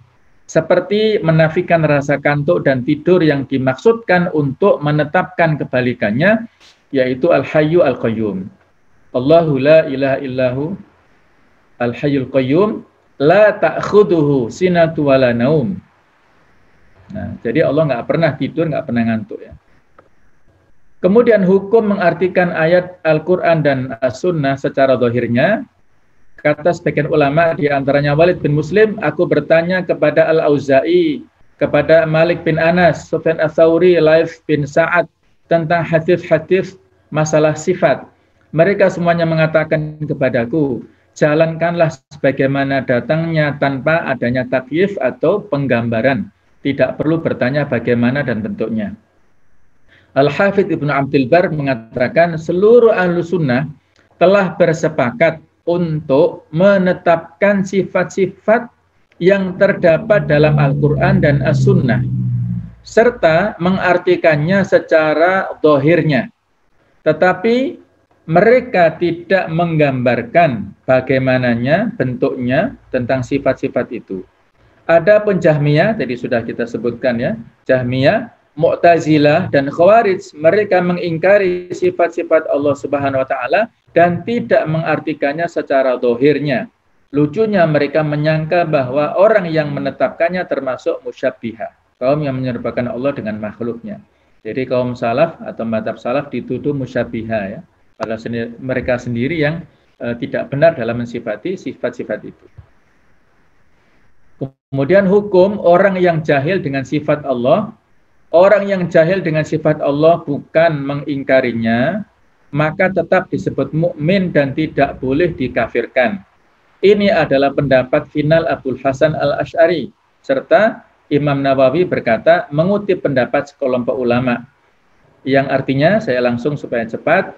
seperti menafikan rasa kantuk dan tidur yang dimaksudkan untuk menetapkan kebalikannya, yaitu al-hayyu al-qayyum. Allahu la ilaha illahu al-hayyul qayyum la ta'khuduhu sinatu wala naum. Nah, jadi Allah nggak pernah tidur, nggak pernah ngantuk ya. Kemudian hukum mengartikan ayat Al-Quran dan As-Sunnah secara zahirnya. Kata sebagian ulama, di antaranya Walid bin Muslim, aku bertanya kepada Al-Auza'i, kepada Malik bin Anas, Sufyan Ats-Tsauri, Laits bin Sa'ad tentang hadis-hadis masalah sifat. Mereka semuanya mengatakan kepadaku, jalankanlah sebagaimana datangnya tanpa adanya takyif atau penggambaran. Tidak perlu bertanya bagaimana dan bentuknya. Al-Hafidz Ibnu Abdul Bar mengatakan seluruh ahlu sunnah telah bersepakat untuk menetapkan sifat-sifat yang terdapat dalam Al-Quran dan As-Sunnah, serta mengartikannya secara zahirnya. Tetapi mereka tidak menggambarkan bagaimananya, bentuknya tentang sifat-sifat itu. Ada Jahmiyah, tadi sudah kita sebutkan ya, Jahmiyah, Mu'tazilah, dan Khawarij, mereka mengingkari sifat-sifat Allah Subhanahu wa Ta'ala dan tidak mengartikannya secara zahirnya. Lucunya mereka menyangka bahwa orang yang menetapkannya termasuk musyabbihah, kaum yang menyerupakan Allah dengan makhluknya. Jadi kaum salaf atau mazhab salaf dituduh musyabbihah ya. Padahal mereka sendiri yang tidak benar dalam mensifati sifat-sifat itu. Kemudian hukum orang yang jahil dengan sifat Allah Orang yang jahil dengan sifat Allah bukan mengingkarinya, maka tetap disebut mukmin dan tidak boleh dikafirkan. Ini adalah pendapat final Abdul Hasan Al-Asy'ari, serta Imam Nawawi berkata mengutip pendapat sekelompok ulama, yang artinya, saya langsung supaya cepat,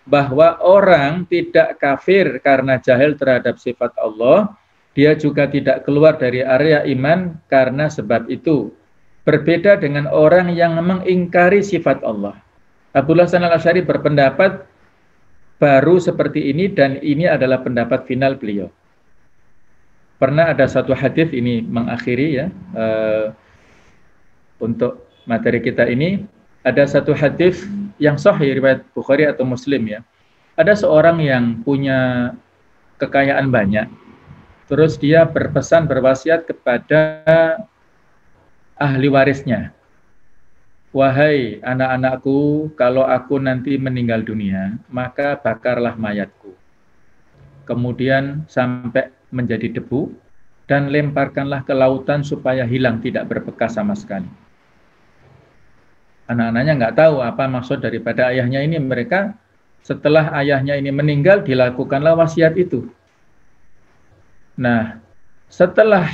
bahwa orang tidak kafir karena jahil terhadap sifat Allah, dia juga tidak keluar dari area iman karena sebab itu. Berbeda dengan orang yang mengingkari sifat Allah. Abdul Hasan Al-Asy'ari berpendapat baru seperti ini, dan ini adalah pendapat final beliau. Pernah ada satu hadis, ini mengakhiri ya untuk materi kita ini. Ada satu hadis yang sahih riwayat Bukhari atau Muslim ya. Ada seorang yang punya kekayaan banyak, terus dia berpesan, berwasiat kepada ahli warisnya, wahai anak-anakku, kalau aku nanti meninggal dunia, maka bakarlah mayatku, kemudian sampai menjadi debu, dan lemparkanlah ke lautan supaya hilang, tidak berbekas sama sekali. Anak-anaknya nggak tahu apa maksud daripada ayahnya ini. Mereka setelah ayahnya ini meninggal, dilakukanlah wasiat itu. Nah, setelah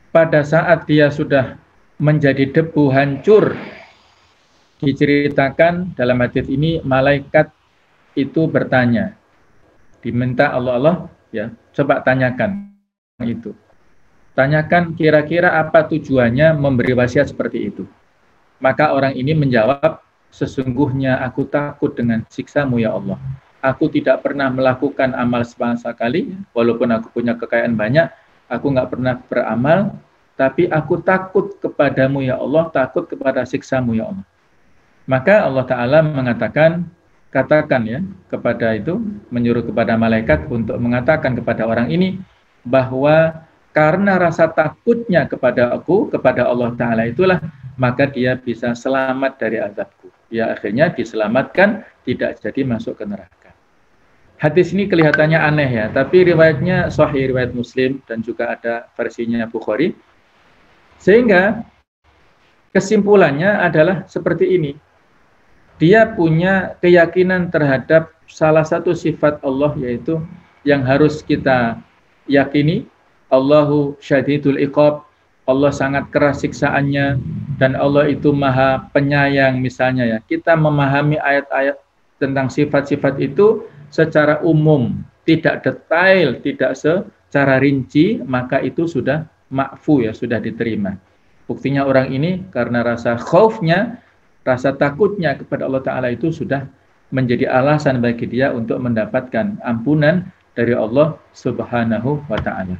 pada saat dia sudah menjadi debu, hancur, diceritakan dalam hadis ini, malaikat itu bertanya, diminta Allah ya, coba tanyakan itu. Tanyakan kira-kira apa tujuannya memberi wasiat seperti itu. Maka orang ini menjawab, sesungguhnya aku takut dengan siksa-Mu ya Allah. Aku tidak pernah melakukan amal sama sekali, walaupun aku punya kekayaan banyak, aku nggak pernah beramal, tapi aku takut kepadamu ya Allah, takut kepada siksa-Mu ya Allah. Maka Allah Ta'ala mengatakan, katakan ya, kepada itu, menyuruh kepada malaikat untuk mengatakan kepada orang ini, bahwa karena rasa takutnya kepada aku, kepada Allah Ta'ala itulah, maka dia bisa selamat dari azabku. Ya akhirnya diselamatkan, tidak jadi masuk ke neraka. Hadis ini kelihatannya aneh ya, tapi riwayatnya sahih, riwayat Muslim, dan juga ada versinya Bukhari. Sehingga kesimpulannya adalah seperti ini. Dia punya keyakinan terhadap salah satu sifat Allah, yaitu yang harus kita yakini, Allahu syadidul iqab, Allah sangat keras siksaannya, dan Allah itu maha penyayang misalnya ya. Kita memahami ayat-ayat tentang sifat-sifat itu secara umum, tidak detail, tidak secara rinci, maka itu sudah ma'fu ya, sudah diterima. Buktinya orang ini karena rasa khaufnya, rasa takutnya kepada Allah Ta'ala itu sudah menjadi alasan bagi dia untuk mendapatkan ampunan dari Allah Subhanahu wa Ta'ala.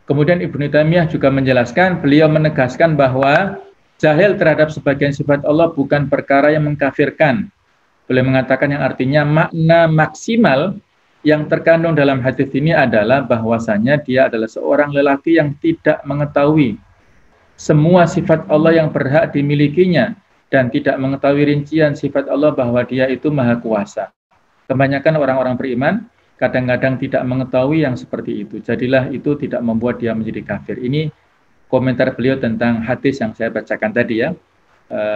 Kemudian Ibnu Taimiyah juga menjelaskan, beliau menegaskan bahwa jahil terhadap sebagian sifat Allah bukan perkara yang mengkafirkan. Beliau mengatakan yang artinya makna maksimal yang terkandung dalam hadis ini adalah bahwasanya dia adalah seorang lelaki yang tidak mengetahui semua sifat Allah yang berhak dimilikinya dan tidak mengetahui rincian sifat Allah bahwa dia itu maha kuasa. Kebanyakan orang-orang beriman kadang-kadang tidak mengetahui yang seperti itu. Jadilah itu tidak membuat dia menjadi kafir. Ini komentar beliau tentang hadis yang saya bacakan tadi ya,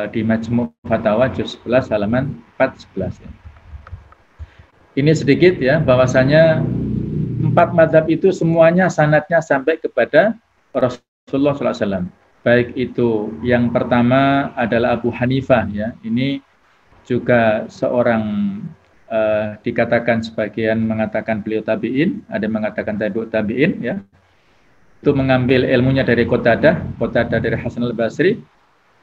di Majmu' Fatawa juz 11 halaman 411 ya. Ini sedikit ya, bahwasanya 4 mazhab itu semuanya sanadnya sampai kepada Rasulullah SAW. Baik itu yang pertama adalah Abu Hanifah ya. Ini juga seorang dikatakan, sebagian mengatakan beliau tabi'in, ada yang mengatakan tabi'in ya. Itu mengambil ilmunya dari Qatadah dari Hasan al-Basri,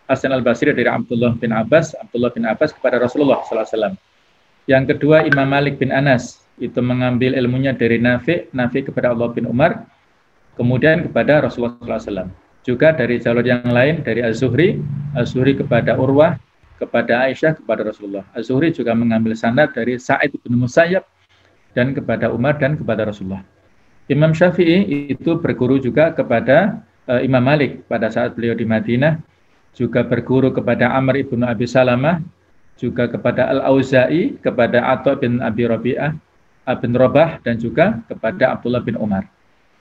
Hasan al-Basri dari Abdullah bin Abbas kepada Rasulullah SAW. Yang kedua Imam Malik bin Anas, itu mengambil ilmunya dari Nafi kepada Abdullah bin Umar, kemudian kepada Rasulullah SAW. Juga dari jalur yang lain, dari Az-Zuhri kepada Urwah, kepada Aisyah, kepada Rasulullah. Az-Zuhri juga mengambil sanad dari Sa'id bin Musayyab dan kepada Umar dan kepada Rasulullah. Imam Syafi'i itu berguru juga kepada Imam Malik pada saat beliau di Madinah, juga berguru kepada Amr ibn Abi Salamah, juga kepada Al-Auza'i, kepada Atha bin Abi Rabi'ah bin Rabah, dan juga kepada Abdullah bin Umar.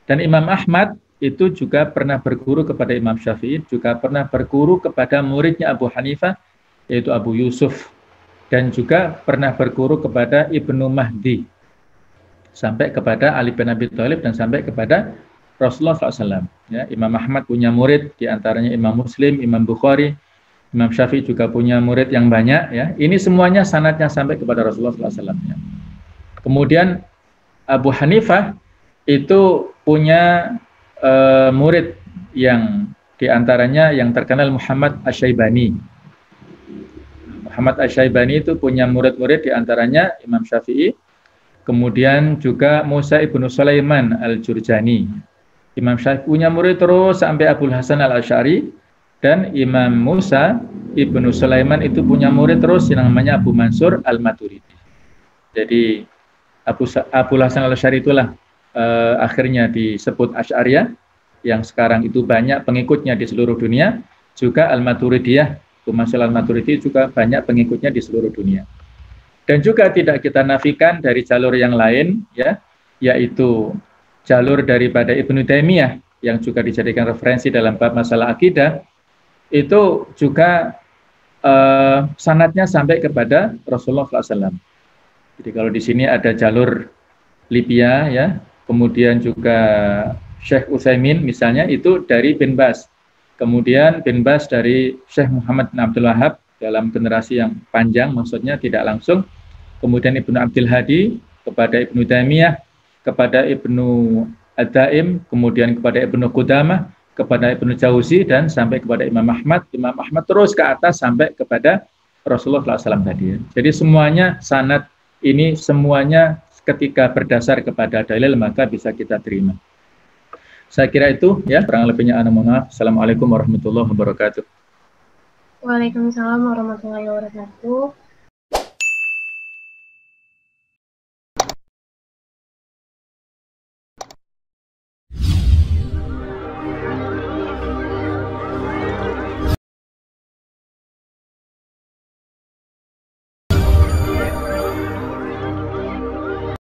Dan Imam Ahmad itu juga pernah berguru kepada Imam Syafi'i, juga pernah berguru kepada muridnya Abu Hanifah, yaitu Abu Yusuf, dan juga pernah berguru kepada Ibnu Mahdi, sampai kepada Ali bin Abi Thalib, dan sampai kepada Rasulullah SAW. Ya, Imam Ahmad punya murid, diantaranya Imam Muslim, Imam Bukhari, Imam Syafi'i juga punya murid yang banyak. Ya, ini semuanya sanadnya sampai kepada Rasulullah SAW. Ya. Kemudian Abu Hanifah itu punya murid yang diantaranya yang terkenal Muhammad Asy-Syaibani. Muhammad Asy-Syaibani itu punya murid-murid diantaranya Imam Syafi'i, kemudian juga Musa ibnu Sulaiman al-Jurjani. Imam Syafi'i punya murid terus sampai Abul Hasan al-Asy'ari, dan Imam Musa ibnu Sulaiman itu punya murid terus yang namanya Abu Mansur al-Maturidi. Jadi Abul Hasan al-Asy'ari itulah akhirnya disebut Asy'ariyah, yang sekarang itu banyak pengikutnya di seluruh dunia. Juga Al-Maturidiyah, Abu Mansur al-Maturidi juga banyak pengikutnya di seluruh dunia. Dan juga tidak kita nafikan dari jalur yang lain, ya, yaitu jalur daripada Ibnu Taimiyah yang juga dijadikan referensi dalam bab masalah akidah, itu juga sanadnya sampai kepada Rasulullah SAW. Jadi kalau di sini ada jalur Libya, ya, kemudian juga Syekh Utsaimin misalnya itu dari bin Bas, kemudian bin Bas dari Syekh Muhammad bin Abdul Wahab dalam generasi yang panjang, maksudnya tidak langsung, kemudian Ibnu Abdul Hadi kepada Ibnu Taimiyah, kepada Ibnu Ad-Daim, kemudian kepada Ibnu Qudamah, kepada Ibnu Jauzi, dan sampai kepada Imam Ahmad terus ke atas sampai kepada Rasulullah SAW tadi. Jadi semuanya sanad ini semuanya ketika berdasar kepada dalil maka bisa kita terima. Saya kira itu, ya, kurang lebihnya ana mohon maaf. Assalamualaikum warahmatullahi wabarakatuh. Waalaikumsalam warahmatullahi wabarakatuh.